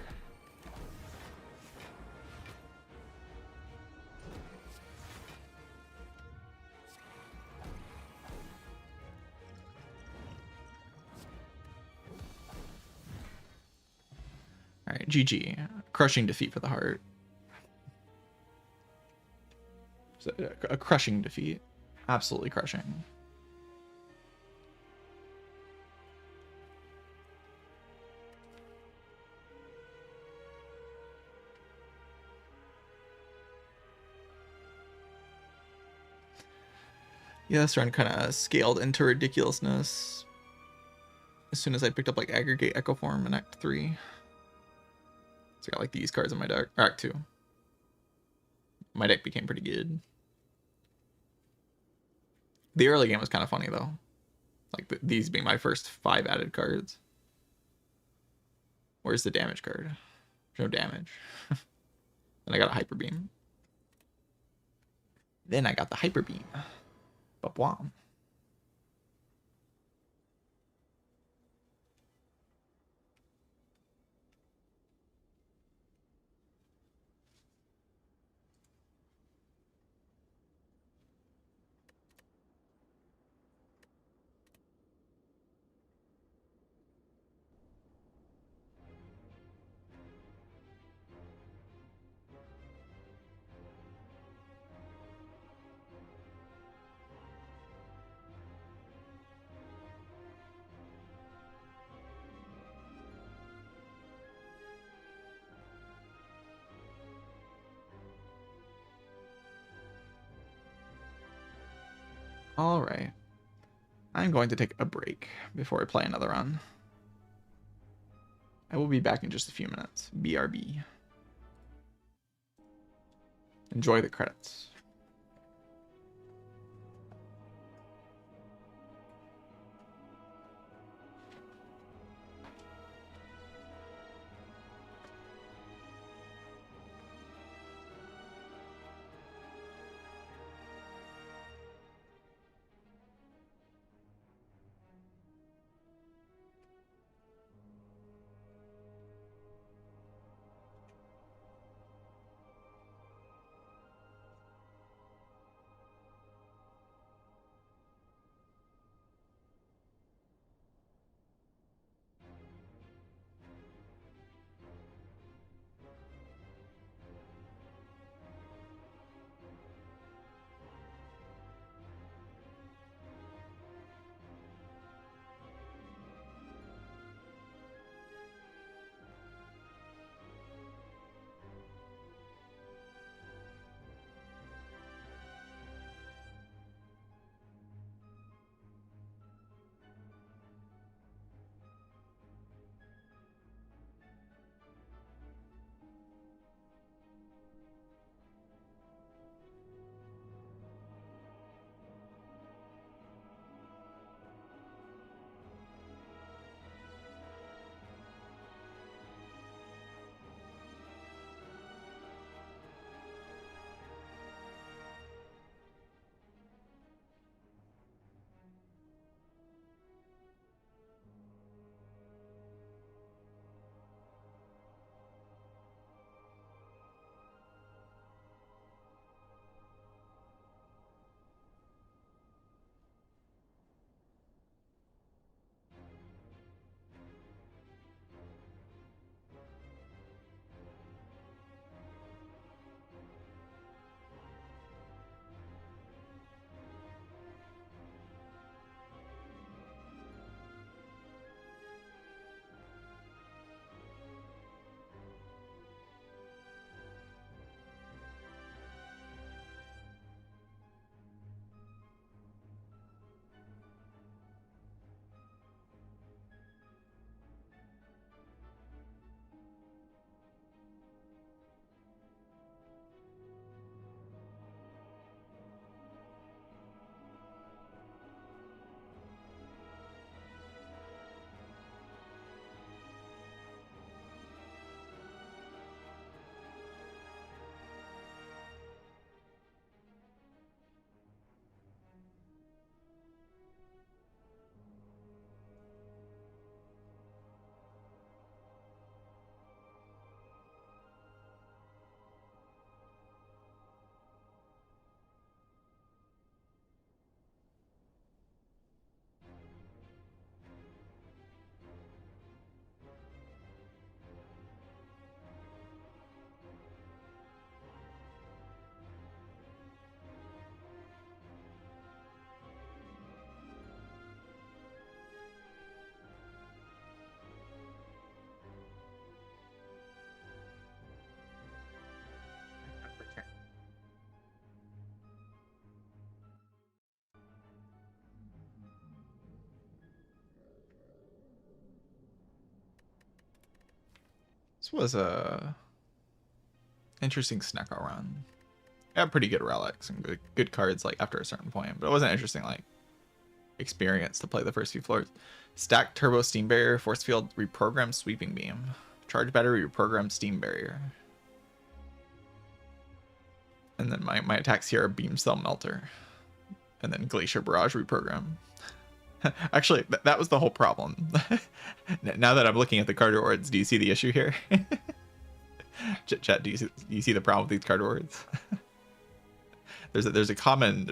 Speaker 1: Alright, GG. Crushing defeat for the heart. So, a crushing defeat. Absolutely crushing. Yeah, this run kind of scaled into ridiculousness as soon as I picked up like Aggregate Echo Form in Act 3. So I got like these cards in my deck, or Act 2. My deck became pretty good. The early game was kind of funny though. Like these being my first 5 added cards. Where's the damage card? There's no damage. Then I got a Hyper Beam. Then I got the Hyper Beam. Ba-bwam. All right. I'm going to take a break before I play another run. I will be back in just a few minutes. BRB. Enjoy the credits. This was a interesting Snecko run. I had pretty good relics and good cards like after a certain point, but it wasn't interesting like experience to play the first few floors. Stack Turbo Steam Barrier, Force Field, Reprogram Sweeping Beam. Charge Battery, Reprogram Steam Barrier. And then my attacks here are Beam Cell Melter. And then Glacier Barrage Reprogram. Actually, that was the whole problem. Now that I'm looking at the card rewards, do you see the issue here? Chat, do you see the problem with these card rewards? there's a common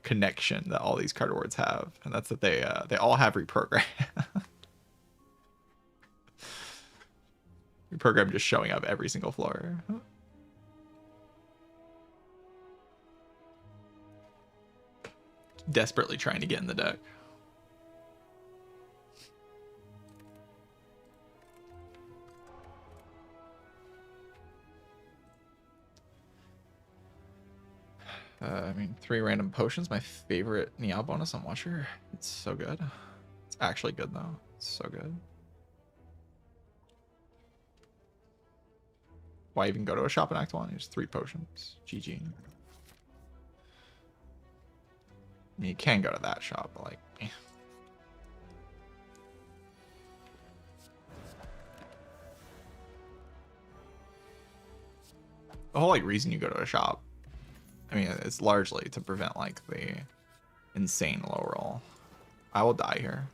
Speaker 1: connection that all these card rewards have, and that's that they all have reprogram. Reprogram just showing up every single floor. Desperately trying to get in the deck. I mean, 3 random potions, my favorite Niao bonus on Watcher. It's so good. It's actually good though. It's so good. Why even go to a shop in Act 1? There's 3 potions. GG. I mean, you can go to that shop, but like, eh. The whole like reason you go to a shop, I mean, it's largely to prevent like the insane low roll. I will die here.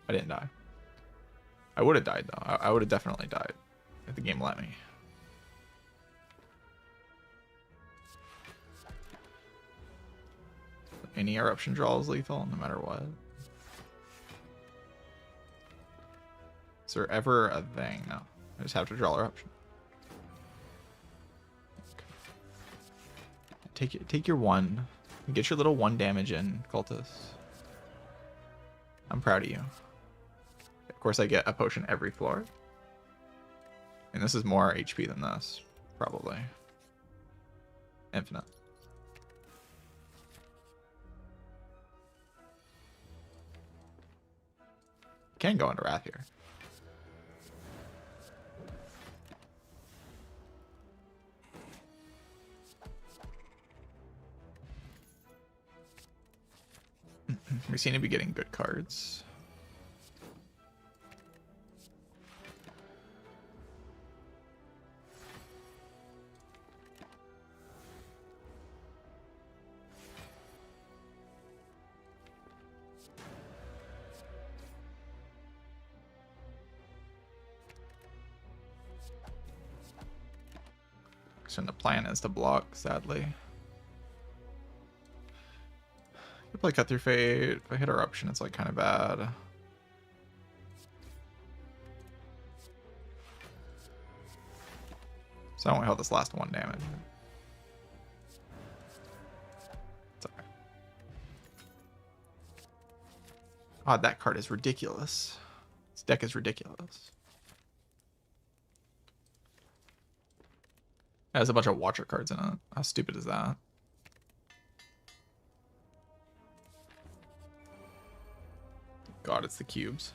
Speaker 1: I didn't die. I would have died though. I would have definitely died if the game let me. Any eruption draw is lethal, no matter what. Is there ever a thing? No. I just have to draw eruption. Okay. Take your 1. Get your little 1 damage in, Cultist. I'm proud of you. Of course, I get a potion every floor. And this is more HP than this, probably. Infinite. Can go into Wrath here. We seem to be getting good cards. And the plan is to block, sadly. Could play Cut Through Fate. If I hit Eruption, it's like kind of bad. So I won't heal this last 1 damage. It's okay. God, that card is ridiculous. This deck is ridiculous. It has a bunch of Watcher cards in it. How stupid is that? God, it's the cubes.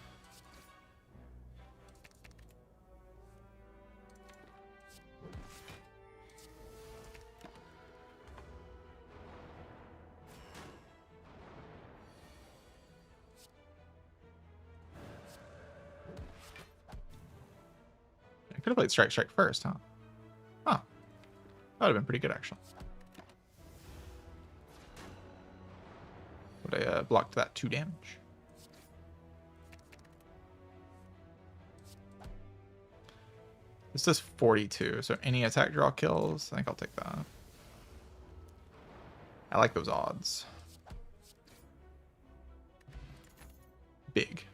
Speaker 1: I could have played Strike first, huh? Huh. That would have been pretty good, actually. Would I blocked that 2 damage? This does 42, so any attack draw kills. I think I'll take that. I like those odds. Big.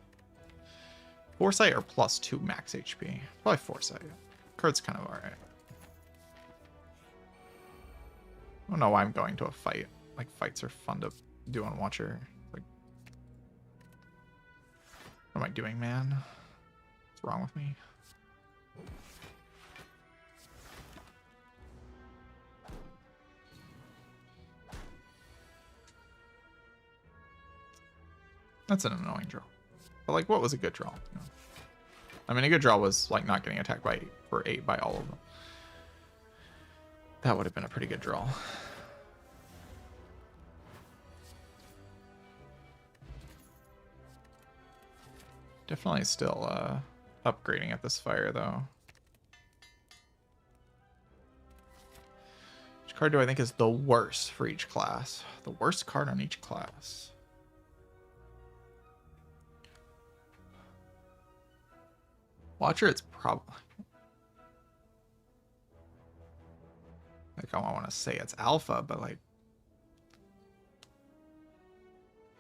Speaker 1: Foresight or +2 max HP? Probably Foresight. Card's kind of alright. I don't know why I'm going to a fight. Like, fights are fun to do on Watcher. Like, what am I doing, man? What's wrong with me? That's an annoying draw. But, like, what was a good draw? You know? I mean, a good draw was like not getting attacked by for 8 by all of them. That would have been a pretty good draw. Definitely still upgrading at this fire though. Which card do I think is the worst for each class? The worst card on each class. Watcher, it's probably like I want to say it's alpha, but like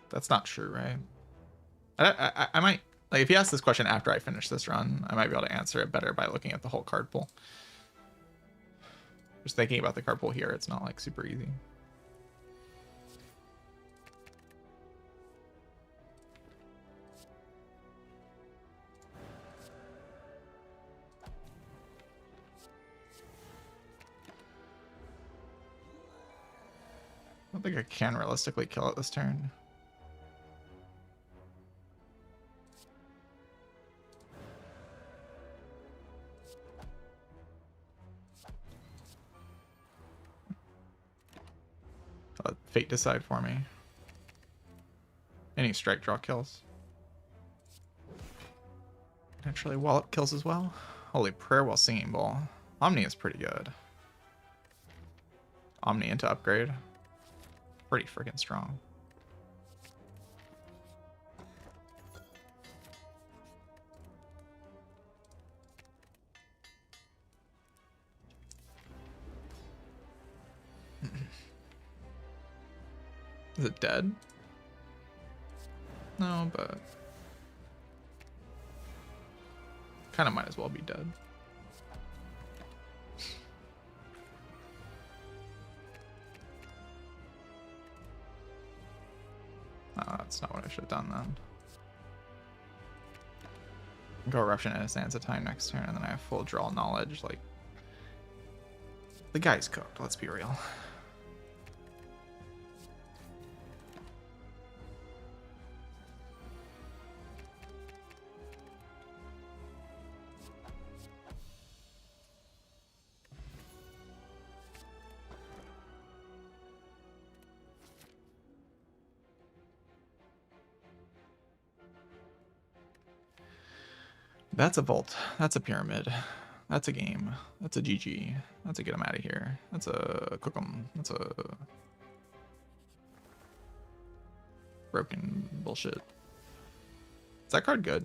Speaker 1: that's not true, right? I might like if you ask this question after I finish this run, I might be able to answer it better by looking at the whole card pool. Just thinking about the card pool here, it's not like super easy. I don't think I can realistically kill it this turn. Let fate decide for me. Any strike draw kills. Potentially wallop kills as well. Holy prayer while singing bowl. Omni is pretty good. Omni into upgrade. Pretty freaking strong. Is it dead? No, but kind of might as well be dead. Oh, that's not what I should have done then. Go Eruption at a Sands of Time next turn, and then I have full draw knowledge. Like, the guy's cooked, let's be real. That's a vault. That's a pyramid. That's a game. That's a GG. That's a get him out of here. That's a cook 'em. That's a broken bullshit. Is that card good?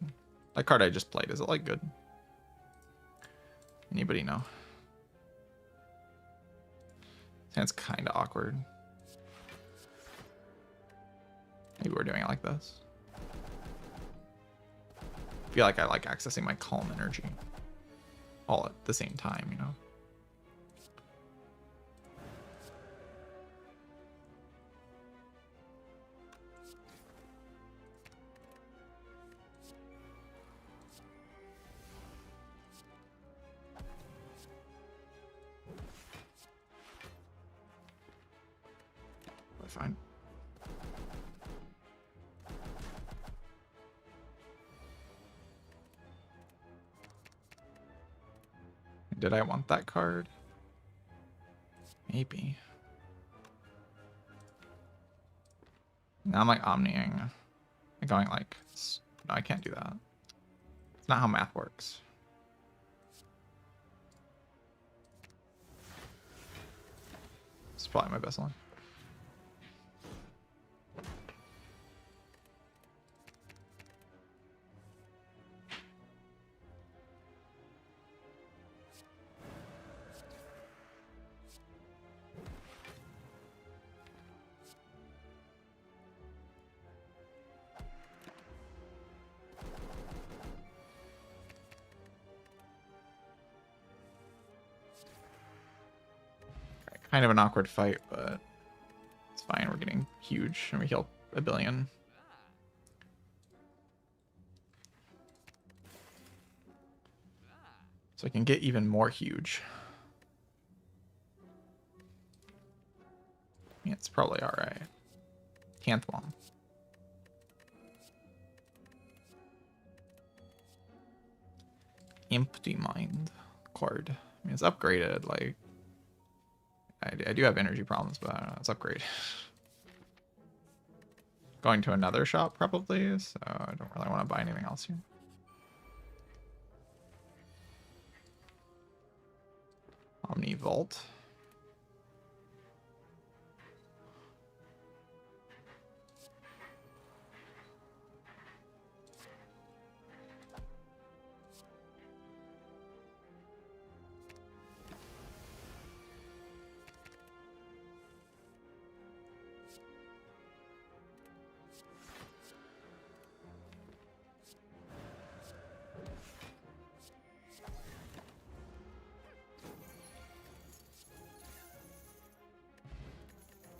Speaker 1: That card I just played, is it like good? Anybody know? Sounds kind of awkward. Maybe we're doing it like this. I feel like I like accessing my calm energy all at the same time, you know? Fine. Did I want that card? Maybe. Now I'm like omniing. I'm going like, no, I can't do that. It's not how math works. It's probably my best one. Kind of an awkward fight, but it's fine. We're getting huge and we heal a billion. So I can get even more huge. Yeah, it's probably alright. Canthwom. Empty Mind card. I mean, it's upgraded. Like, I do have energy problems, but I don't know, it's upgraded. Going to another shop probably, so I don't really want to buy anything else here. Omni Vault.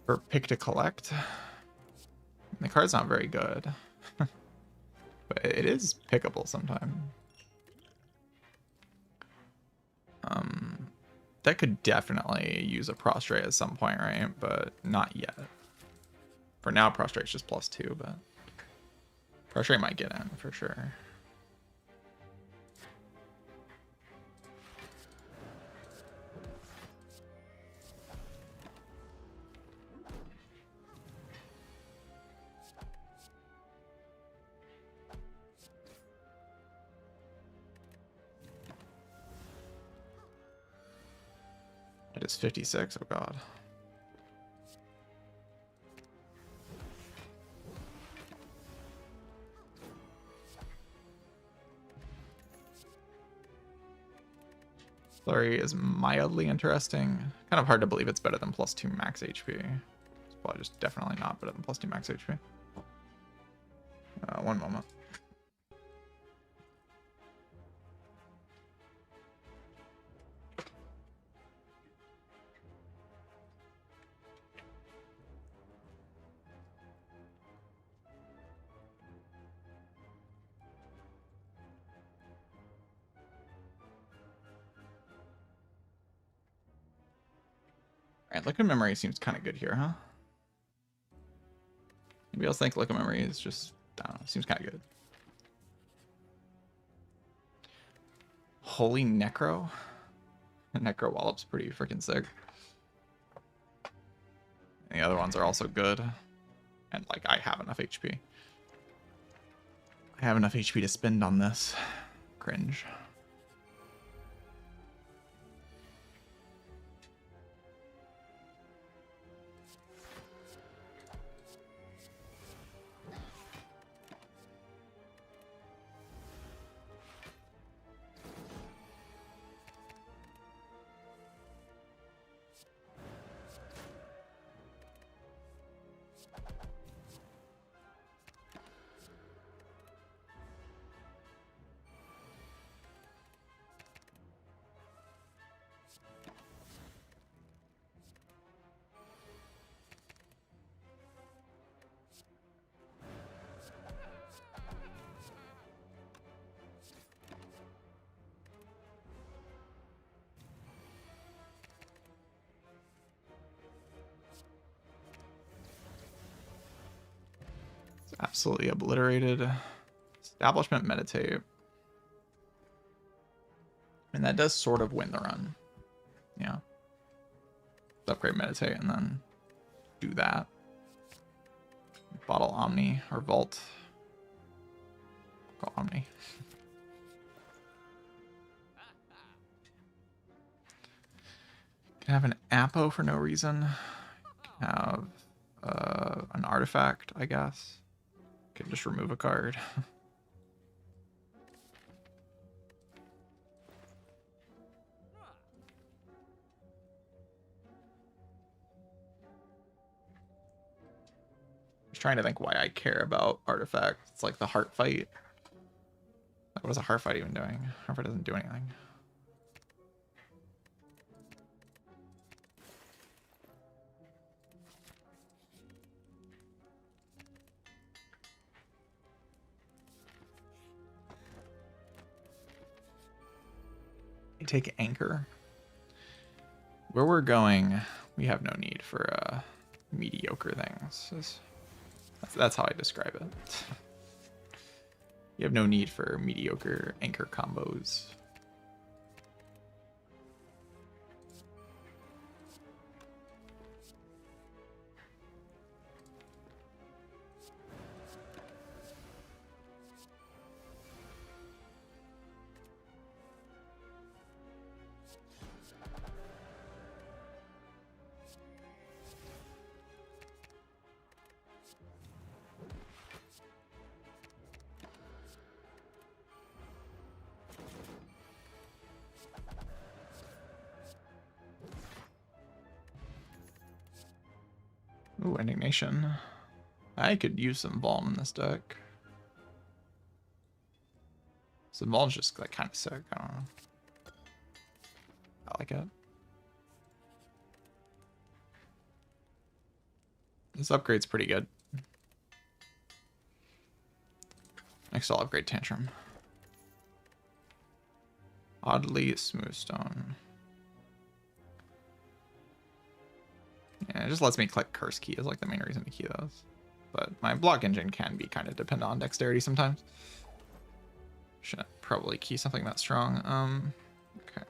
Speaker 1: For pick to collect. The card's not very good. But it is pickable sometime. That could definitely use a prostrate at some point, right? But not yet. For now, prostrate's just +2, but prostrate might get in for sure. It is 56. Oh god. Flurry is mildly interesting. Kind of hard to believe it's better than +2 max HP. It's probably just definitely not better than +2 max HP. One moment. Alright, Liquid Memory seems kind of good here, huh? Anybody else think Liquid Memory is just, I don't know, seems kind of good. Holy Necro? Necro Wallop's pretty freaking sick. And the other ones are also good. And, like, I have enough HP. I have enough HP to spend on this. Cringe. Absolutely obliterated. Establishment Meditate. And that does sort of win the run. Yeah. Upgrade Meditate and then do that. Bottle Omni or Vault. Go Omni. Can have an Apo for no reason. Can have an artifact, I guess. Can just remove a card. Just trying to think why I care about artifacts. It's like the heart fight. Like, what is a heart fight even doing? Heart fight doesn't do anything. Take anchor. Where we're going, we have no need for mediocre things. That's how I describe it. You have no need for mediocre anchor combos. Ooh, Indignation. I could use some Vuln in this deck. So Vuln's just like kind of sick. I don't know. I like it. This upgrade's pretty good. Next I'll upgrade Tantrum. Oddly Smooth Stone. Yeah, it just lets me click Curse Key is like the main reason to key those. But my block engine can be kind of dependent on dexterity sometimes. Should probably key something that strong. Okay.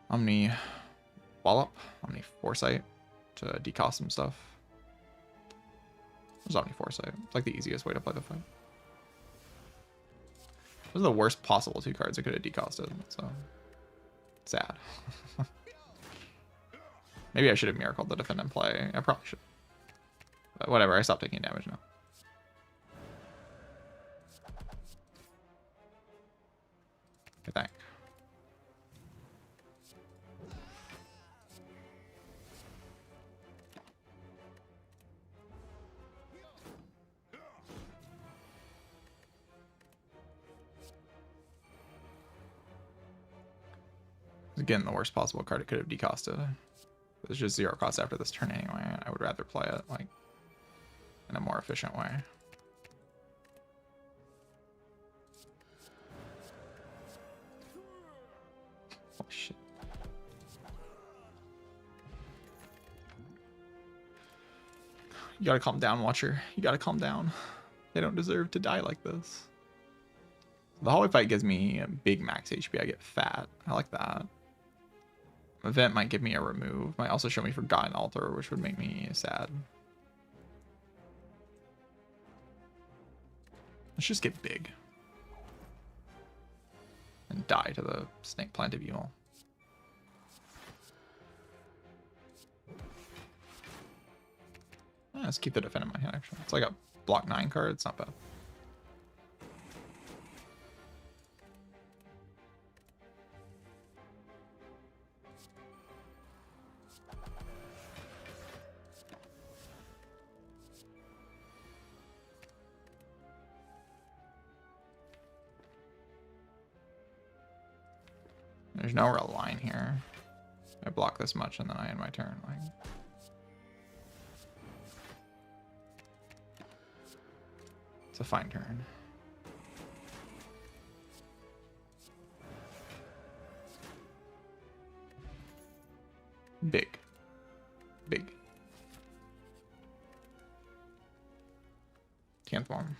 Speaker 1: Omni Wallop, Omni Foresight to decost some stuff. There's Omni Foresight. It's like the easiest way to play the fight. Those are the worst possible 2 cards I could have decosted, so sad. Maybe I should have Miracled the defend and play. I probably should. But whatever, I stopped taking damage now. I think. Again, the worst possible card it could have decosted. It's just 0 cost after this turn anyway. I would rather play it like in a more efficient way. Holy shit. You gotta calm down, Watcher. You gotta calm down. They don't deserve to die like this. The hallway fight gives me a big max HP. I get fat. I like that. Event might give me a remove. Might also show me Forgotten Altar, which would make me sad. Let's just get big. And die to the Snake Plant of Evil. Yeah, let's keep the defend in my hand, actually. It's like a block 9 card. It's not bad. There's no real line here. I block this much and then I end my turn. Like, it's a fine turn. Big. Big. 10th one.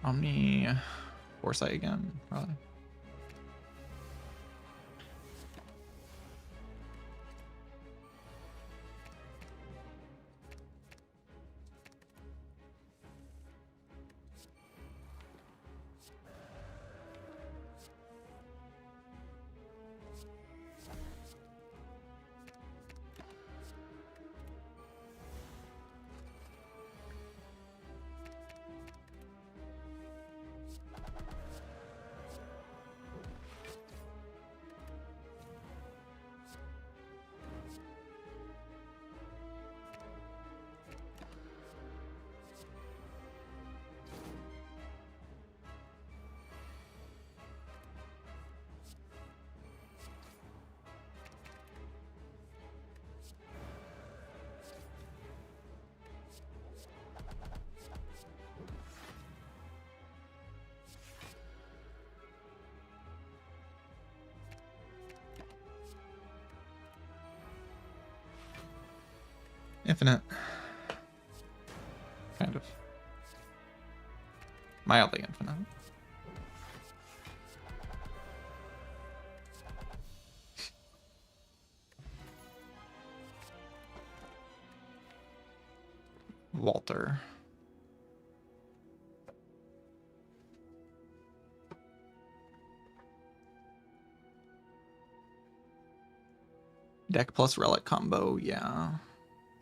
Speaker 1: Omni Foresight again, probably. Infinite. Kind of. Mildly infinite. Walter. Deck plus relic combo, yeah.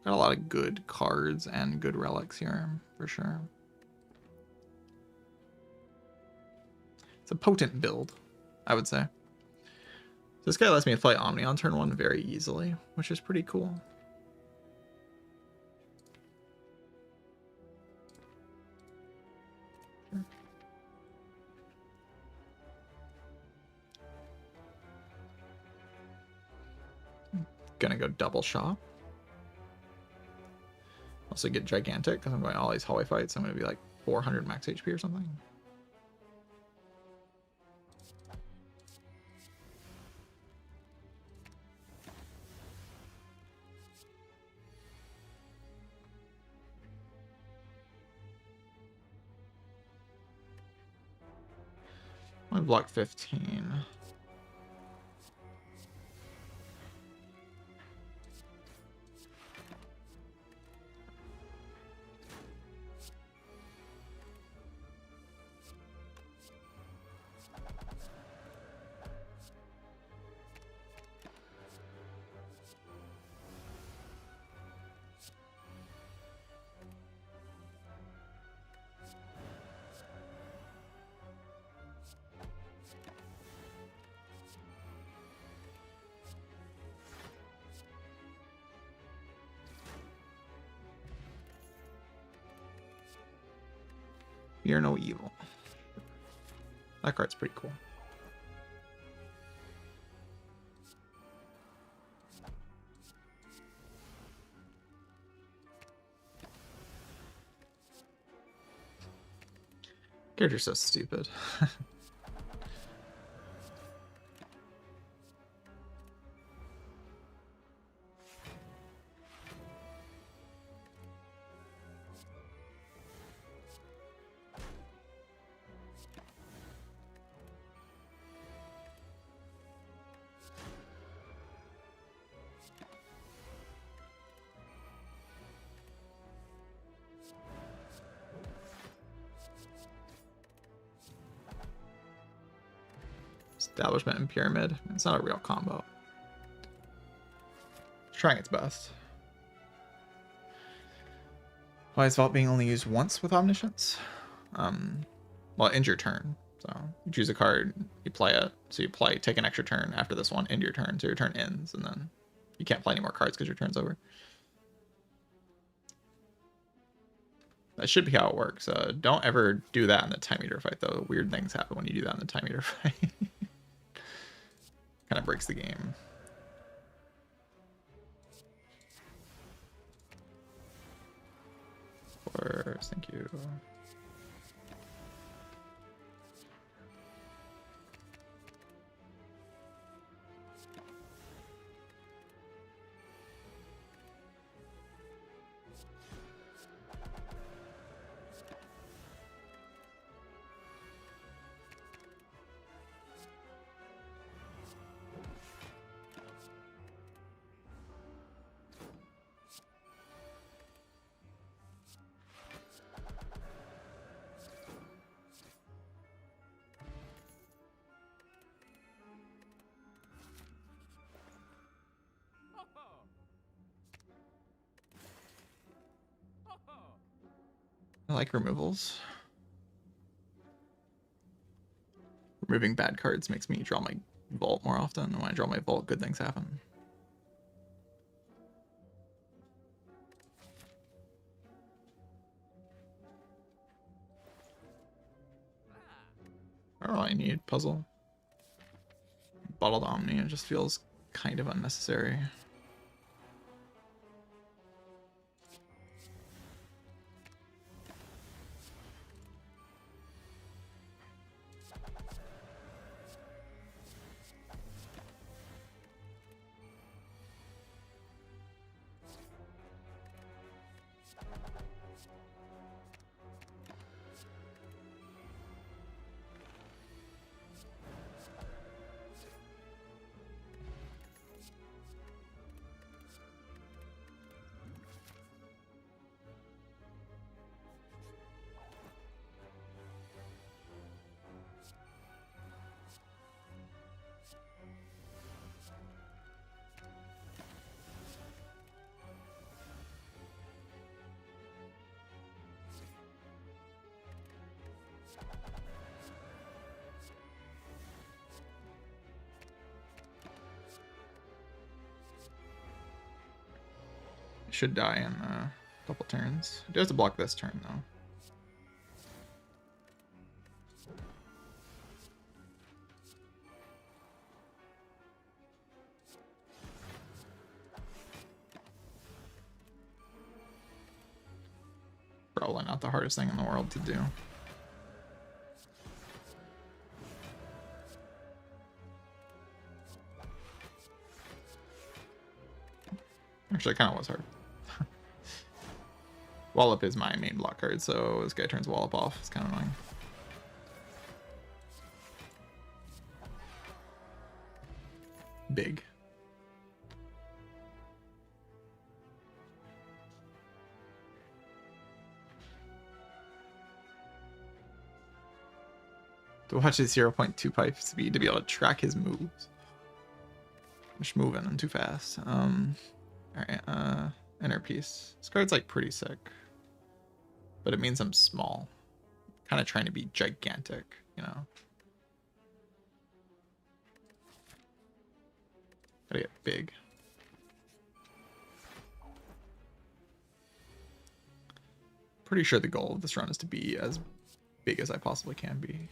Speaker 1: Got a lot of good cards and good relics here, for sure. It's a potent build. I would say. This guy lets me play Omni on turn 1 very easily, which is pretty cool. Gonna go double shop. Also get gigantic because I'm going all these hallway fights. I'm gonna be like 400 max HP or something. I block 15. Fear no evil. That card's pretty cool. Character's so stupid. Establishment and Pyramid. It's not a real combo. It's trying its best. Why is Vault being only used once with Omniscience? Well, it ends your turn. So you choose a card, you play it. So you take an extra turn after this one, end your turn. So your turn ends, and then you can't play any more cards because your turn's over. That should be how it works. Don't ever do that in the Time Eater fight, though. Weird things happen when you do that in the Time Eater fight. Kind of breaks the game. Thank you. I like removals. Removing bad cards makes me draw my vault more often, and when I draw my vault, good things happen. I don't really need puzzle. Bottled Omni, it just feels kind of unnecessary. should die in a couple turns. It does to block this turn though. Probably not the hardest thing in the world to do. Actually, it kind of was hard. Wallop is my main block card, so this guy turns Wallop off. It's kind of annoying. Big. To watch his 0.2 pipe speed to be able to track his moves. I'm just moving, I'm too fast. Alright, inner piece. This card's like pretty sick. But it means I'm small. Kind of trying to be gigantic, you know. Gotta get big. Pretty sure the goal of this run is to be as big as I possibly can be.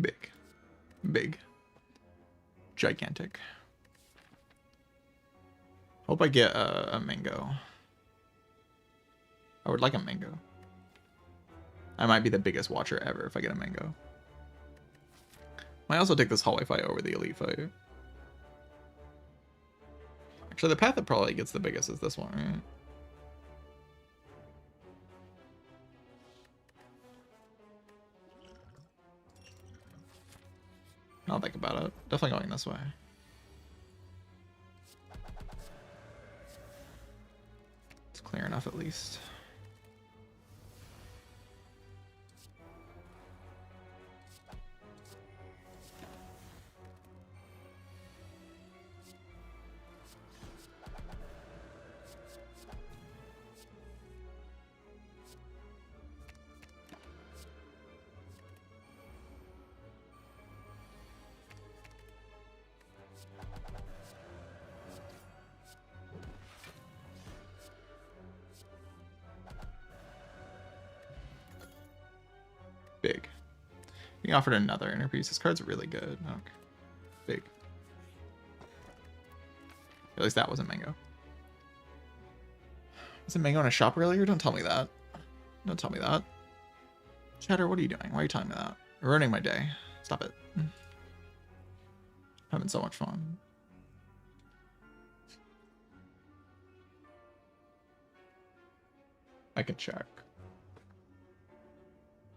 Speaker 1: Big. Big. Gigantic. Hope I get a mango. I would like a mango. I might be the biggest watcher ever if I get a mango. Might also take this hallway fight over the elite fight. Actually, the path that probably gets the biggest is this one, right? I'll think about it. Definitely going this way. It's clear enough at least. Big. Being offered another inner piece. This card's really good. Okay. Big. At least that wasn't mango. Was it mango in a shop earlier? Don't tell me that. Don't tell me that. Chatter, what are you doing? Why are you telling me that? You're ruining my day. Stop it. I'm having so much fun. I can check.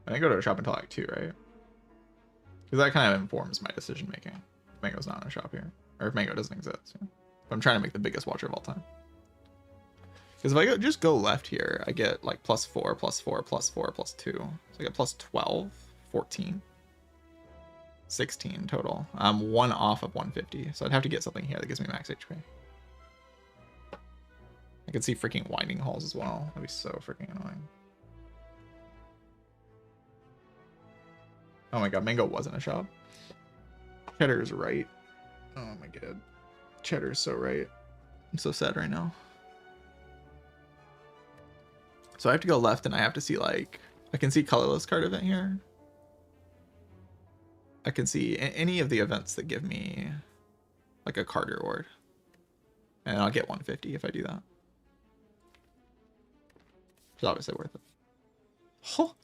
Speaker 1: I didn't go to a shop until like 2, right? Because that kind of informs my decision making. If Mango's not in a shop here. Or if Mango doesn't exist. Yeah. But I'm trying to make the biggest watcher of all time. Because if I just go left here, I get like +4, +4, +4, +2. So I get +12, 14, 16 total. I'm 1 off of 150. So I'd have to get something here that gives me max HP. I could see freaking winding halls as well. That'd be so freaking annoying. Oh my god, Mango wasn't a shop. Cheddar's right. Oh my god. Cheddar's so right. I'm so sad right now. So I have to go left and I have to see like... I can see colorless card event here. I can see any of the events that give me like a card reward. And I'll get 150 if I do that. It's obviously worth it. Oh!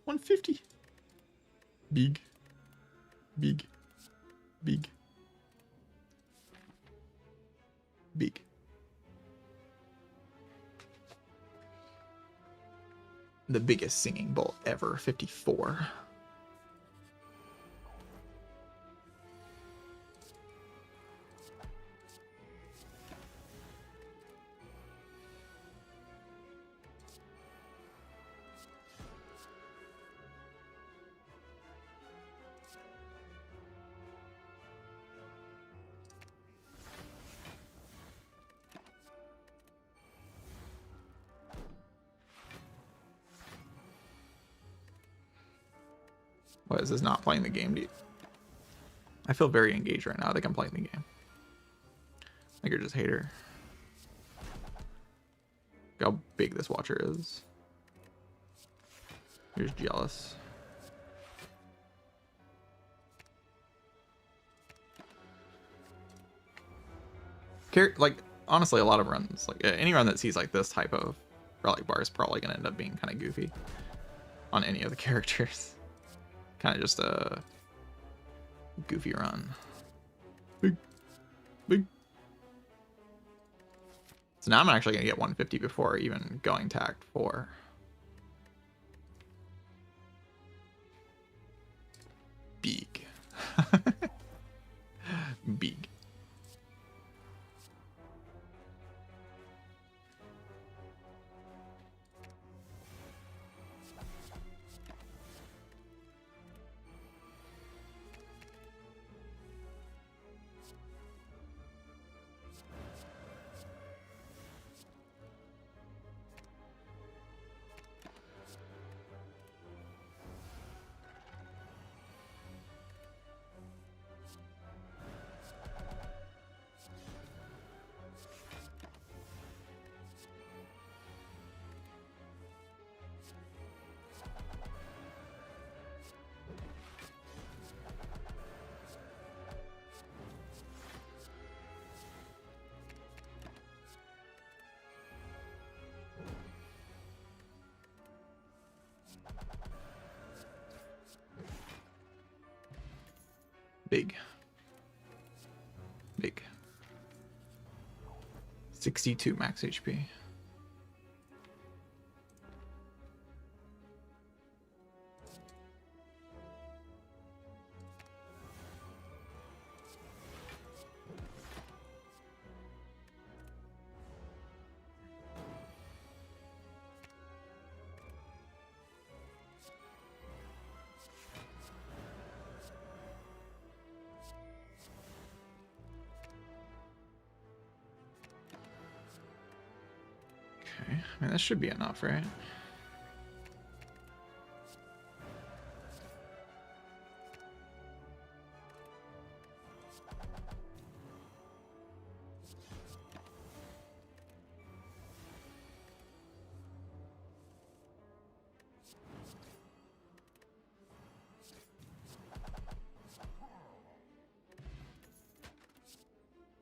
Speaker 1: 150! Big. Big. Big. Big. The biggest singing bowl ever, 54. What is this, not playing the game, dude? I feel very engaged right now. I think I'm playing the game. I think you're just a hater. Look how big this watcher is. You're just jealous. Like, honestly, a lot of runs, like any run that sees like this type of relic bar is probably gonna end up being kind of goofy on any of the characters. Kind of just a goofy run. Big. Big. So now I'm actually gonna get 150 before even going tact 4. Big. Big. Big. Big. 62 max HP. Okay, I mean, that should be enough, right?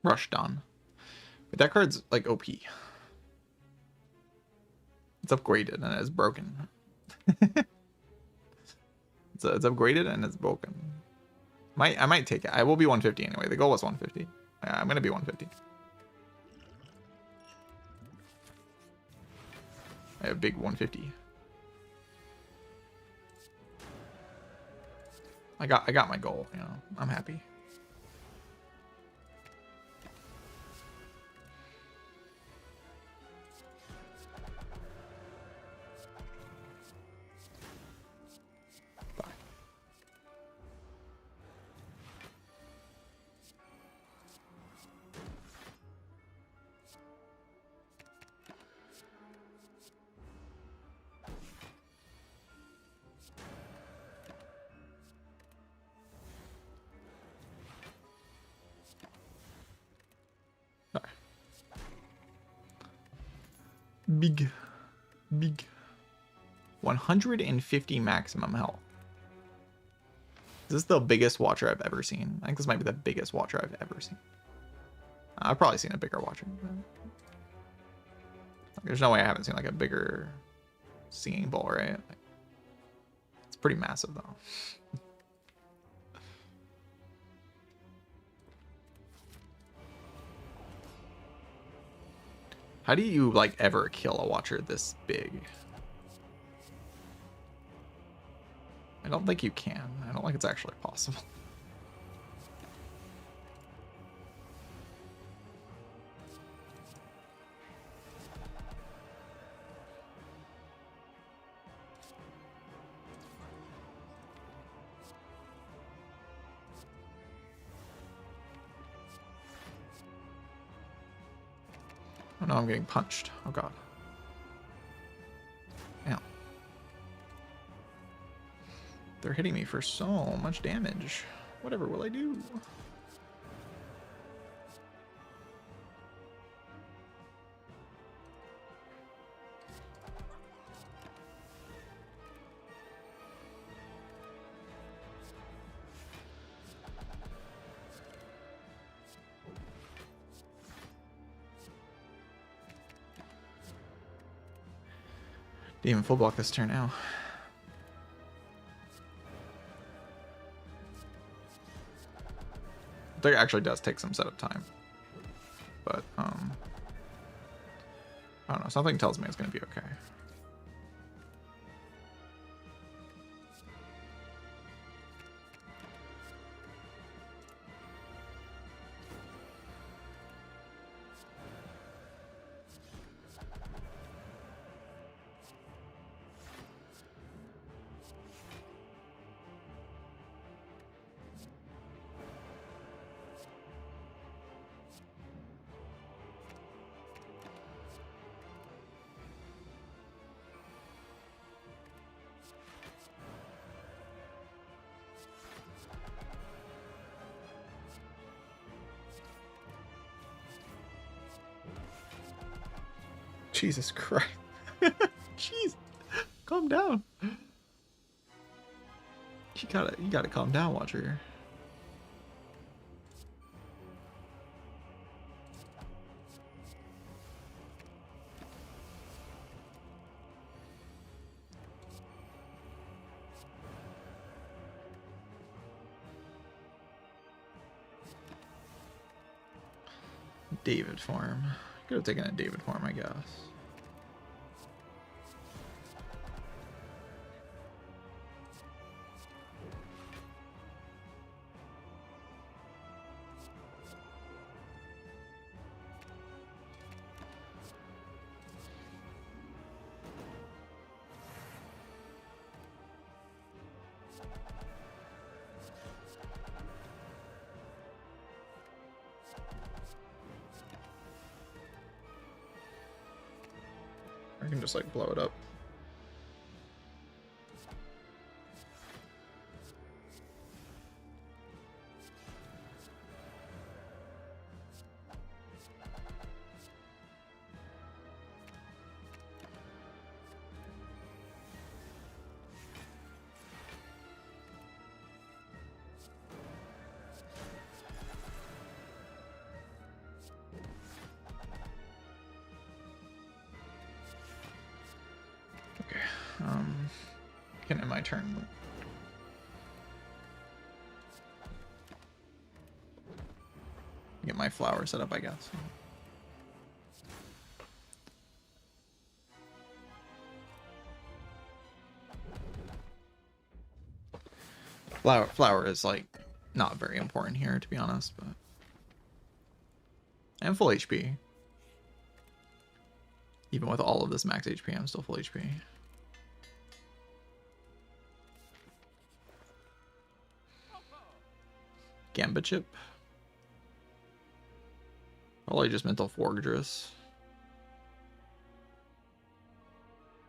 Speaker 1: Rush Dawn. But that card's like OP. It's upgraded and it's broken. It's upgraded and it's broken. I might take it. I will be 150 anyway. The goal was 150. I'm gonna be 150. I have a big 150. I got my goal, you know. I'm happy. Big. 150 maximum health. Is this the biggest watcher I've ever seen? I think this might be the biggest watcher I've ever seen. I've probably seen a bigger watcher. There's no way I haven't seen like a bigger singing bowl, right? Like, it's pretty massive though. How do you like ever kill a Watcher this big? I don't think you can. I don't think it's actually possible. Oh no, I'm getting punched. Oh god. Ow. They're hitting me for so much damage. Whatever will I do? Didn't even full block this turn now. There actually does take some setup time. But, I don't know. Something tells me it's going to be okay. Jesus Christ. Jeez. Calm down. You gotta calm down, Watcher. David form. Could have taken a David form, I guess. I can just like blow it up. Can end my turn. Get my flower set up, I guess. Flower is like not very important here, to be honest, but I'm full HP. Even with all of this max HP, I'm still full HP. Gambit chip. Probably just mental fortress.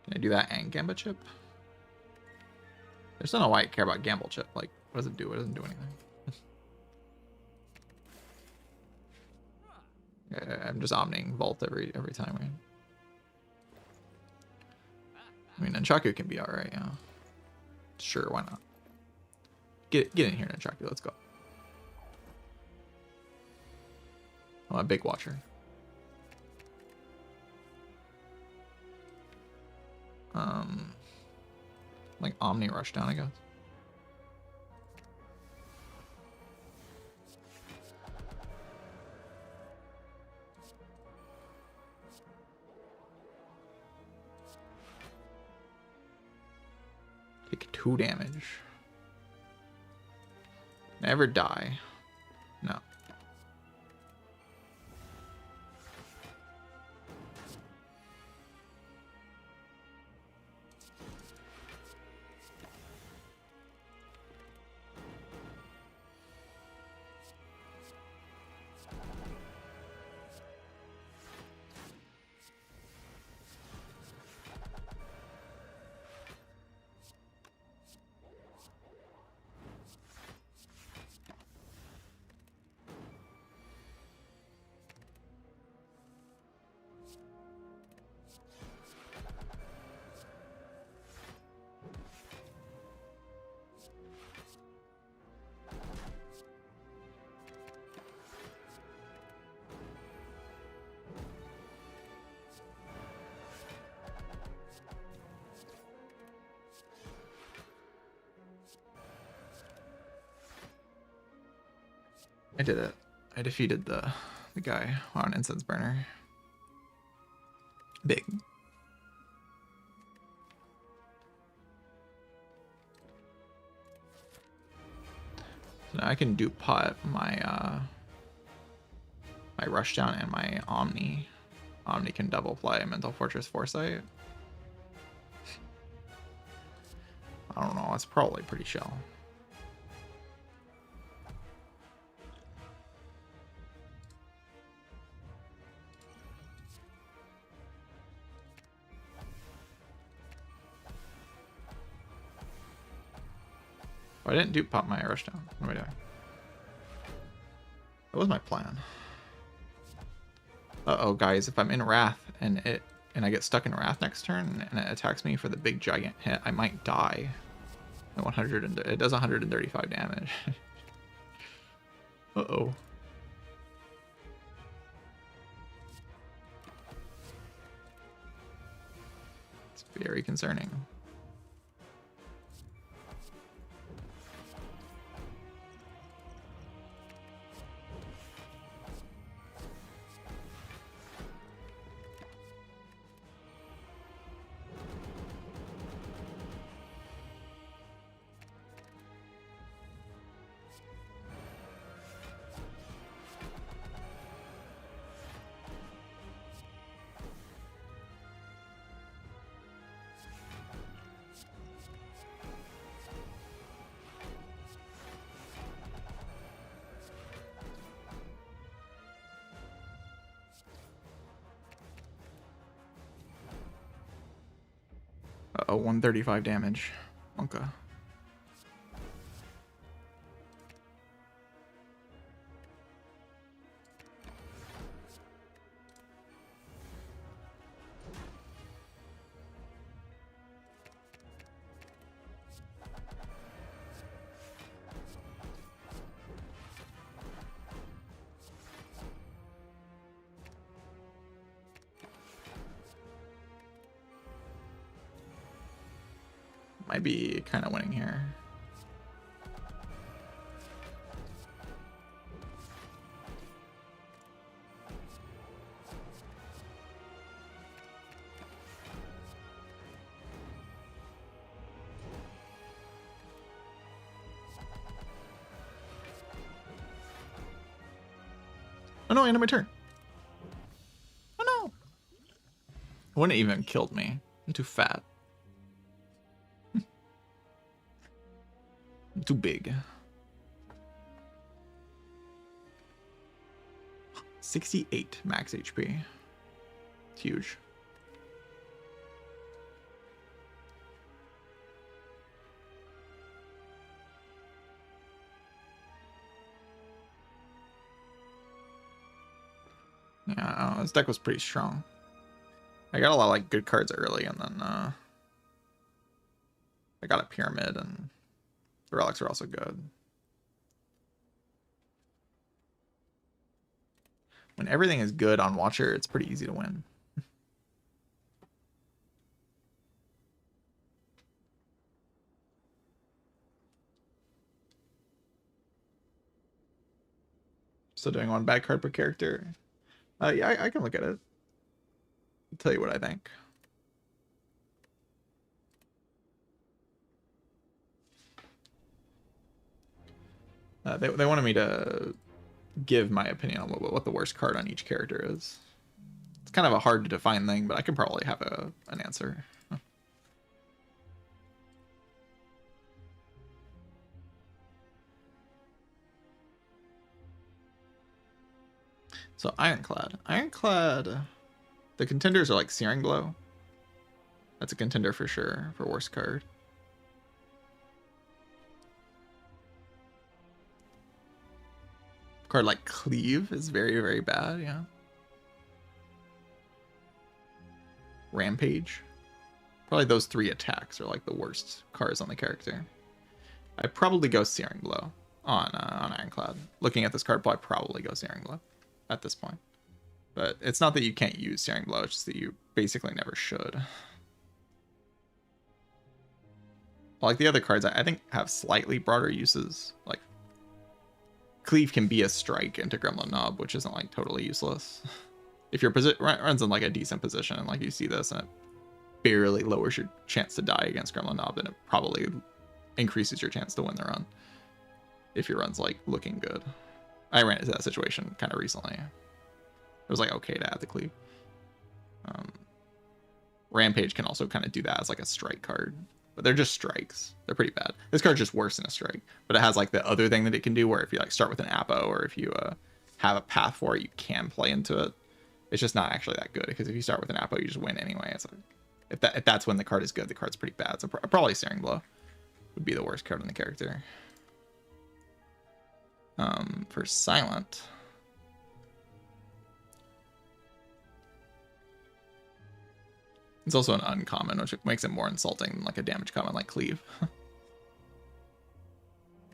Speaker 1: Can I do that and gambit chip? I just don't know why I care about gamble chip. Like, what does it do? It doesn't do anything. I'm just omning vault every time. Right? I mean, Nunchaku can be alright, yeah. Sure, why not? Get in here, Nunchaku. Let's go. Oh, a big Watcher. Like Omni rush down, I guess. Take 2 damage. Never die. No. I did it. I defeated the guy on Incense Burner. Big. So now I can dupe pot my my Rushdown and my Omni. Omni can double play Mental Fortress Foresight. I don't know, it's probably pretty chill. Oh, I didn't dupe pop my Rushdown. What am I doing? That was my plan. Uh-oh, guys, if I'm in Wrath and I get stuck in Wrath next turn and it attacks me for the big giant hit, I might die. At 100 and it does 135 damage. Uh-oh. It's very concerning. Uh-oh, 135 damage. Okay. Might be kind of winning here. Oh no, end of my turn. Oh no. It wouldn't even killed me. I'm too fat. I'm too big. 68 max HP. It's huge. Yeah, this deck was pretty strong. I got a lot of like good cards early, and then I got a Pyramid, and the relics are also good. When everything is good on Watcher, it's pretty easy to win. Still doing one bad card per character. Yeah, I can look at it. I'll tell you what I think. They wanted me to give my opinion on what the worst card on each character is. It's kind of a hard to define thing, but I can probably have an answer. So Ironclad. Ironclad, the contenders are like Searing Blow. That's a contender for sure for worst card. Card like Cleave is very, very bad, yeah. Rampage. Probably those 3 attacks are like the worst cards on the character. I'd probably go Searing Blow on Ironclad. Looking at this card, I'd probably go Searing Blow at this point. But it's not that you can't use Searing Blow, it's just that you basically never should. Like the other cards, I think have slightly broader uses. Like Cleave can be a strike into Gremlin Knob, which isn't like totally useless. If your position runs in like a decent position, and like you see this, and it barely lowers your chance to die against Gremlin Knob, then it probably increases your chance to win the run. If your run's like looking good. I ran into that situation kind of recently. It was like okay to add the Cleave. Rampage can also kind of do that as like a strike card. But they're just strikes. They're pretty bad. This card's just worse than a strike. But it has like the other thing that it can do, where if you like start with an Apo, or if you have a path for it, you can play into it. It's just not actually that good, because if you start with an Apo, you just win anyway. It's like, if that's when the card is good, the card's pretty bad. So probably Searing Blow would be the worst card on the character. For Silent, it's also an uncommon, which makes it more insulting than like a damage common like Cleave.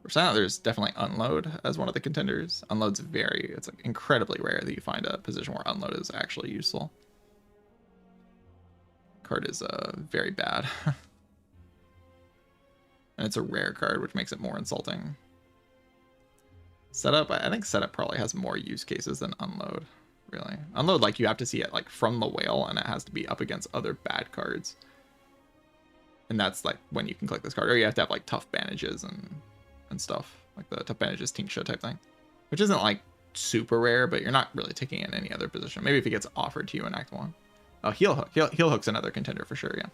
Speaker 1: For Silent, there's definitely Unload as one of the contenders. Unload's it's like incredibly rare that you find a position where Unload is actually useful. Card is very bad. And it's a rare card, which makes it more insulting. Setup, I think Setup probably has more use cases than Unload. Really, Unload, like you have to see it like from the whale, and it has to be up against other bad cards, and that's like when you can click this card, or you have to have like Tough Bandages and stuff, like the Tough Bandages Tincture type thing, which isn't like super rare, but you're not really taking in any other position. Maybe if it gets offered to you in Act 1. Oh, Heel Hook. Heel Hook's another contender for sure, yeah.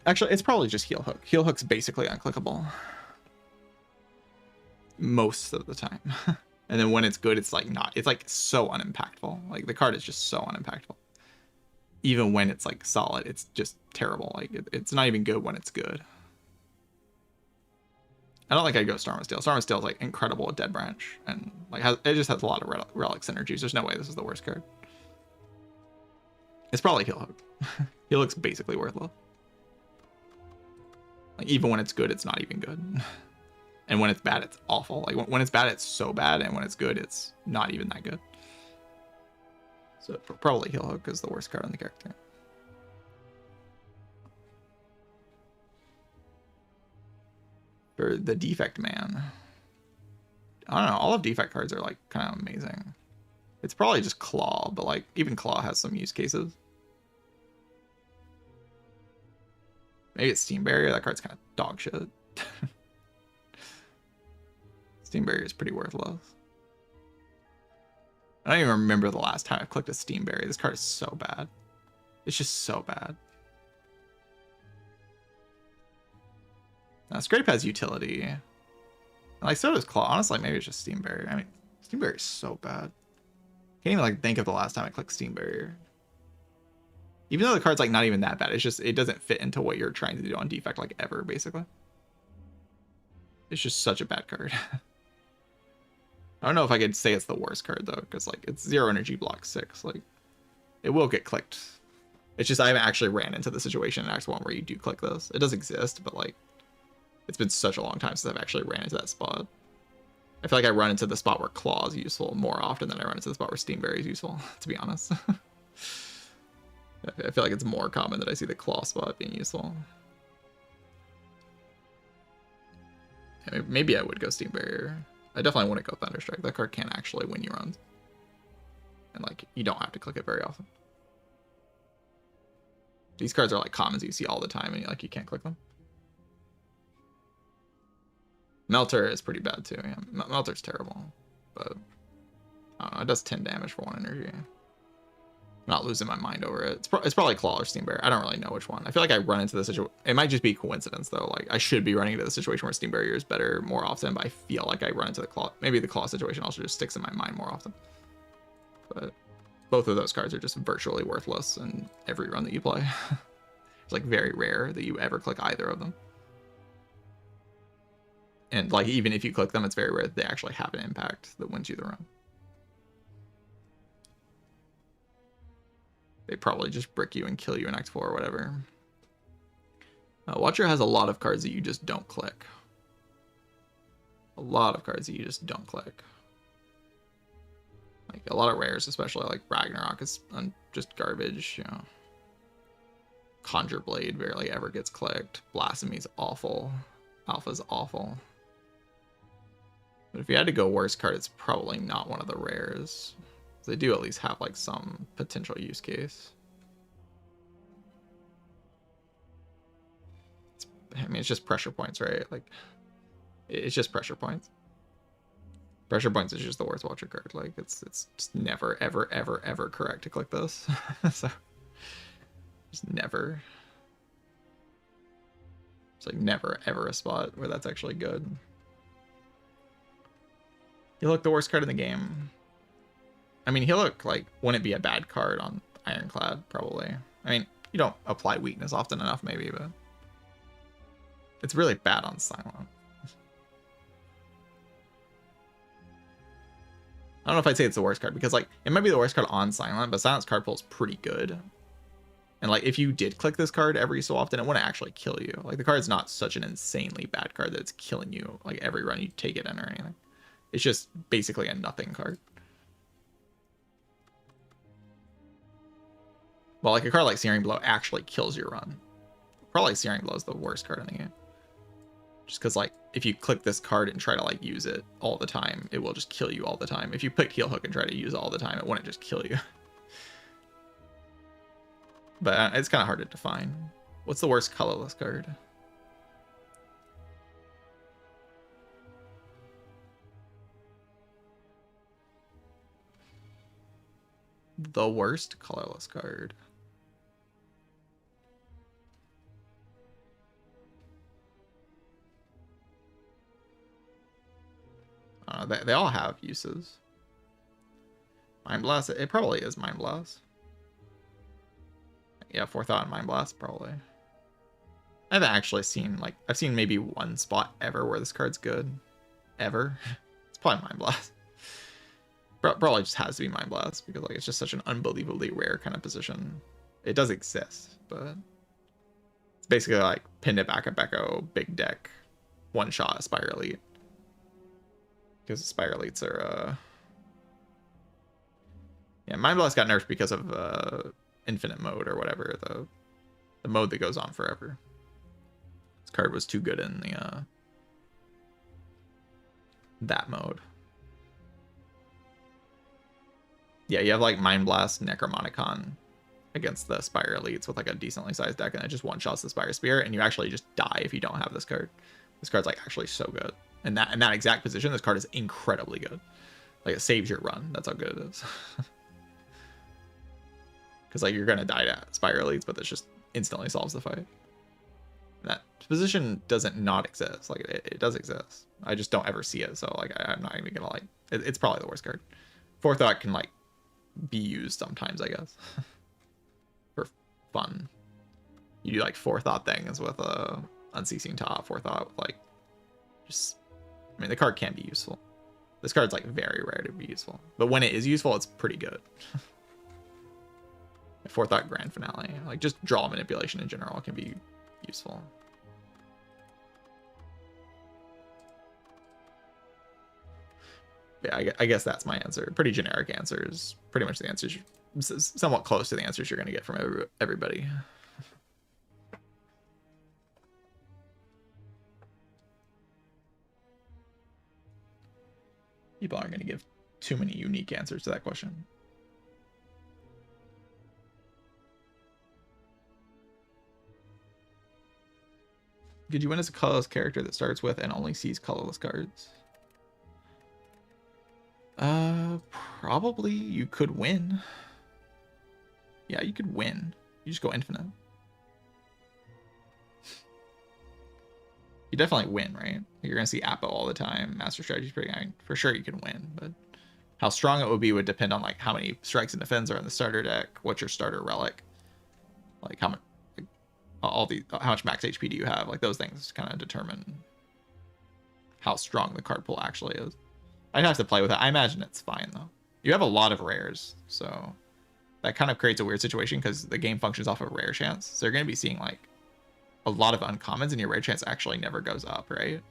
Speaker 1: Actually, it's probably just Heel Hook. Heel Hook's basically unclickable most of the time. And then when it's good, it's like not. It's like so unimpactful. Like the card is just so unimpactful. Even when it's like solid, it's just terrible. Like it's not even good when it's good. I don't think I'd go Storm of Steel. Storm of Steel is like incredible with Dead Branch, and like it just has a lot of relic synergies. There's no way this is the worst card. It's probably Heel Hook. Heel Hook's basically worthless. Like even when it's good, it's not even good. And when it's bad, it's awful. Like when it's bad, it's so bad, and when it's good, it's not even that good. So probably Heel Hook is the worst card on the character. For the Defect Man, I don't know. All of Defect cards are like kind of amazing. It's probably just Claw, but like even Claw has some use cases. Maybe it's Steam Barrier. That card's kind of dog shit. Steam Barrier is pretty worthless. I don't even remember the last time I clicked a Steam Barrier. This card is so bad. It's just so bad. Now, Scrape has utility. Like, so does Claw. Honestly, maybe it's just Steam Barrier. I mean, Steam Barrier is so bad. Can't even, like, think of the last time I clicked Steam Barrier. Even though the card's, like, not even that bad. It's just, it doesn't fit into what you're trying to do on Defect, like, ever, basically. It's just such a bad card. I don't know if I could say it's the worst card, though, because, like, it's 0 energy, block 6. Like, it will get clicked. It's just I haven't actually ran into the situation in Act 1 where you do click this. It does exist, but, like, it's been such a long time since I've actually ran into that spot. I feel like I run into the spot where Claw is useful more often than I run into the spot where Steam Berry is useful, to be honest. I feel like it's more common that I see the Claw spot being useful. Yeah, maybe I would go Steam Barrier. I definitely wouldn't go Thunderstrike. That card can actually win you runs. And, like, you don't have to click it very often. These cards are, like, commons you see all the time, and, like, you can't click them. Melter is pretty bad too. Yeah, Melter's terrible, but I don't know. It does 10 damage for 1 energy. I'm not losing my mind over it. It's probably Claw or Steam Barrier. I don't really know which one. I feel like I run into the situation. It might just be coincidence though. Like I should be running into the situation where Steam Barrier is better more often, but I feel like I run into the Claw. Maybe the Claw situation also just sticks in my mind more often. But both of those cards are just virtually worthless in every run that you play. It's like very rare that you ever click either of them. And like even if you click them, it's very rare that they actually have an impact that wins you the run. They probably just brick you and kill you in Act 4 or whatever. Watcher has a lot of cards that you just don't click. A lot of cards that you just don't click. Like a lot of rares, especially like Ragnarok is just garbage, you know. Conjure Blade barely ever gets clicked. Blasphemy's awful. Alpha's awful. But if you had to go worst card, it's probably not one of the rares. They do at least have like some potential use case. I mean, it's just pressure points, right? Like, it's just pressure points. Pressure points is just the worst Watcher card. Like, it's just never, ever, ever, ever correct to click this. So, just never. It's like never, ever a spot where that's actually good. You look the worst card in the game. I mean, he'll look like, wouldn't be a bad card on Ironclad, probably. I mean, you don't apply weakness often enough, maybe, but it's really bad on Silent. I don't know if I'd say it's the worst card, because, like, it might be the worst card on Silent, but Silent's card pool is pretty good. And, like, if you did click this card every so often, it wouldn't actually kill you. Like, the card's not such an insanely bad card that it's killing you, like, every run you take it in or anything. It's just basically a nothing card. Well, like a card like Searing Blow actually kills your run. Probably Searing Blow is the worst card in the game. Just because, like, if you click this card and try to, like, use it all the time, it will just kill you all the time. If you pick Heel Hook and try to use it all the time, it wouldn't just kill you. But it's kind of hard to define. What's the worst colorless card? The worst colorless card. They all have uses. Mind Blast, it probably is Mind Blast. Yeah, Forethought and Mind Blast, probably. I haven't actually seen, like, I've seen maybe one spot ever where this card's good. Ever. It's probably Mind Blast. Probably just has to be Mind Blast, because, like, it's just such an unbelievably rare kind of position. It does exist, but it's basically like Pinned It Back at Becco, big deck, one shot Spire Elite. Because Spire Elites are, yeah, Mind Blast got nerfed because of Infinite Mode or whatever, the mode that goes on forever. This card was too good in the that mode. Yeah, you have like Mind Blast, Necromonicon against the Spire Elites with like a decently sized deck, and it just one shots the Spire Spirit, and you actually just die if you don't have this card. This card's like actually so good. In that exact position, this card is incredibly good. Like, it saves your run. That's how good it is. Because, like, you're going to die to Spire Elites, but this just instantly solves the fight. That position doesn't not exist. Like, it does exist. I just don't ever see it, so, like, I'm not even going to, like... It's probably the worst card. Forethought can, like, be used sometimes, I guess. For fun. You do, like, Forethought things with Unceasing Top, Forethought with, like, just... I mean, the card can be useful. This card's, like, very rare to be useful. But when it is useful, it's pretty good. Forethought Grand Finale. Like, just draw manipulation in general can be useful. Yeah, I guess that's my answer. Pretty generic answers. Pretty much the answers, somewhat close to the answers you're going to get from everybody. People aren't going to give too many unique answers to that question. Could you win as a colorless character that starts with and only sees colorless cards? Probably you could win. Yeah, you could win. You just go infinite. You definitely win, right? You're gonna see Appo all the time. Master Strategy's pretty. I mean, for sure you can win, but how strong it would be would depend on like how many strikes and defends are in the starter deck, what's your starter relic, like how much, like, how much max HP do you have? Like those things kind of determine how strong the card pool actually is. I'd have to play with it. I imagine it's fine though. You have a lot of rares, so that kind of creates a weird situation because the game functions off of rare chance. So you're gonna be seeing like a lot of uncommons, and your rare chance actually never goes up, right?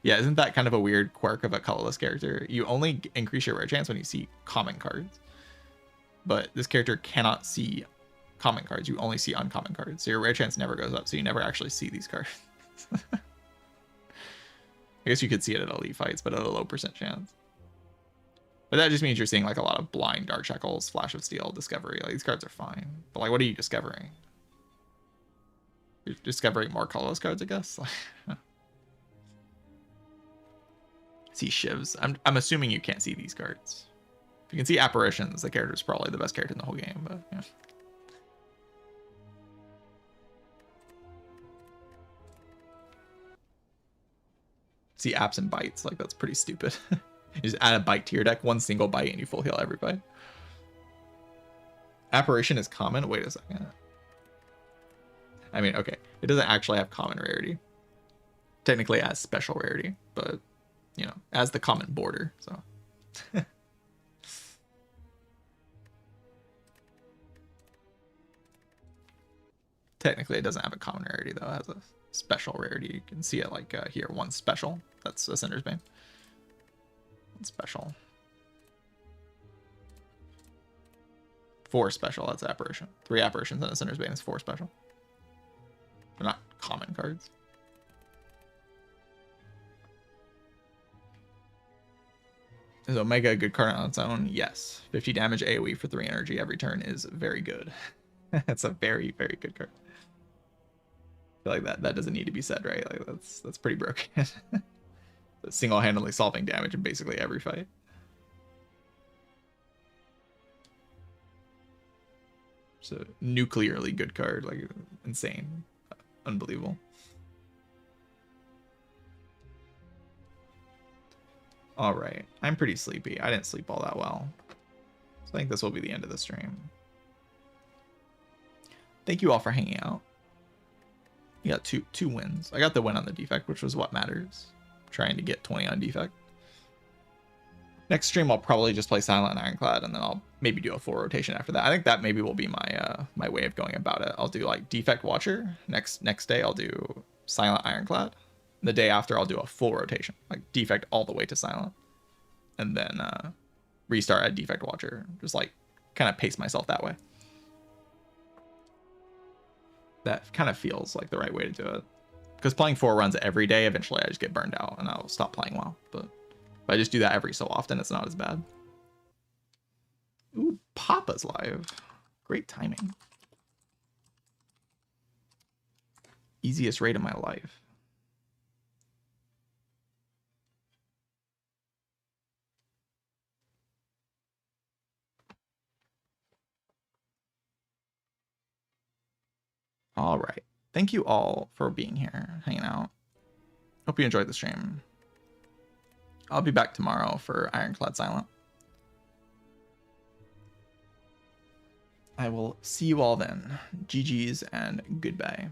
Speaker 1: Yeah, isn't that kind of a weird quirk of a colorless character? You only increase your rare chance when you see common cards, but this character cannot see common cards. You only see uncommon cards, so your rare chance never goes up, so you never actually see these cards. I guess you could see it at elite fights, but at a low percent chance. But that just means you're seeing like a lot of blind, Dark Shackles, Flash of Steel, Discovery. Like these cards are fine, but like what are you discovering? You're discovering more colorless cards, I guess. See shivs. I'm assuming you can't see these cards. If you can see apparitions, the character is probably the best character in the whole game, but yeah. See apps and bites, like that's pretty stupid. You just add a bite to your deck, one single bite, and you full heal every bite. Apparition is common? Wait a second. I mean, okay, it doesn't actually have common rarity. Technically it has special rarity, but you know, as the common border, so. Technically it doesn't have a common rarity though, it has a special rarity. You can see it like here, one special, that's a Cinder's Bane. One special. 4 special, that's apparition. 3 apparitions and a Cinder's Bane is 4 special. They're not common cards. Is Omega a good card on its own? Yes. 50 damage AoE for 3 energy every turn is very good. That's a very, very good card. I feel like that doesn't need to be said, right? Like that's pretty broken. Single-handedly solving damage in basically every fight. It's a nuclearly good card, like insane, unbelievable. All right, I'm pretty sleepy. I didn't sleep all that well, so I think this will be the end of the stream. Thank you all for hanging out. You got two wins. I got the win on the defect, which was what matters. I'm trying to get 20 on defect. Next stream, I'll probably just play Silent and Ironclad, and then I'll maybe do a full rotation after that. I think that maybe will be my my way of going about it. I'll do like Defect Watcher. Next day, I'll do Silent Ironclad. The day after, I'll do a full rotation, like Defect all the way to Silent, and then restart at Defect Watcher. Just like kind of pace myself that way. That kind of feels like the right way to do it. Because playing 4 runs every day, eventually I just get burned out and I'll stop playing well. But if I just do that every so often, it's not as bad. Ooh, Papa's live. Great timing. Easiest raid of my life. All right. Thank you all for being here, hanging out. Hope you enjoyed the stream. I'll be back tomorrow for Ironclad Silent. I will see you all then. GG's and goodbye.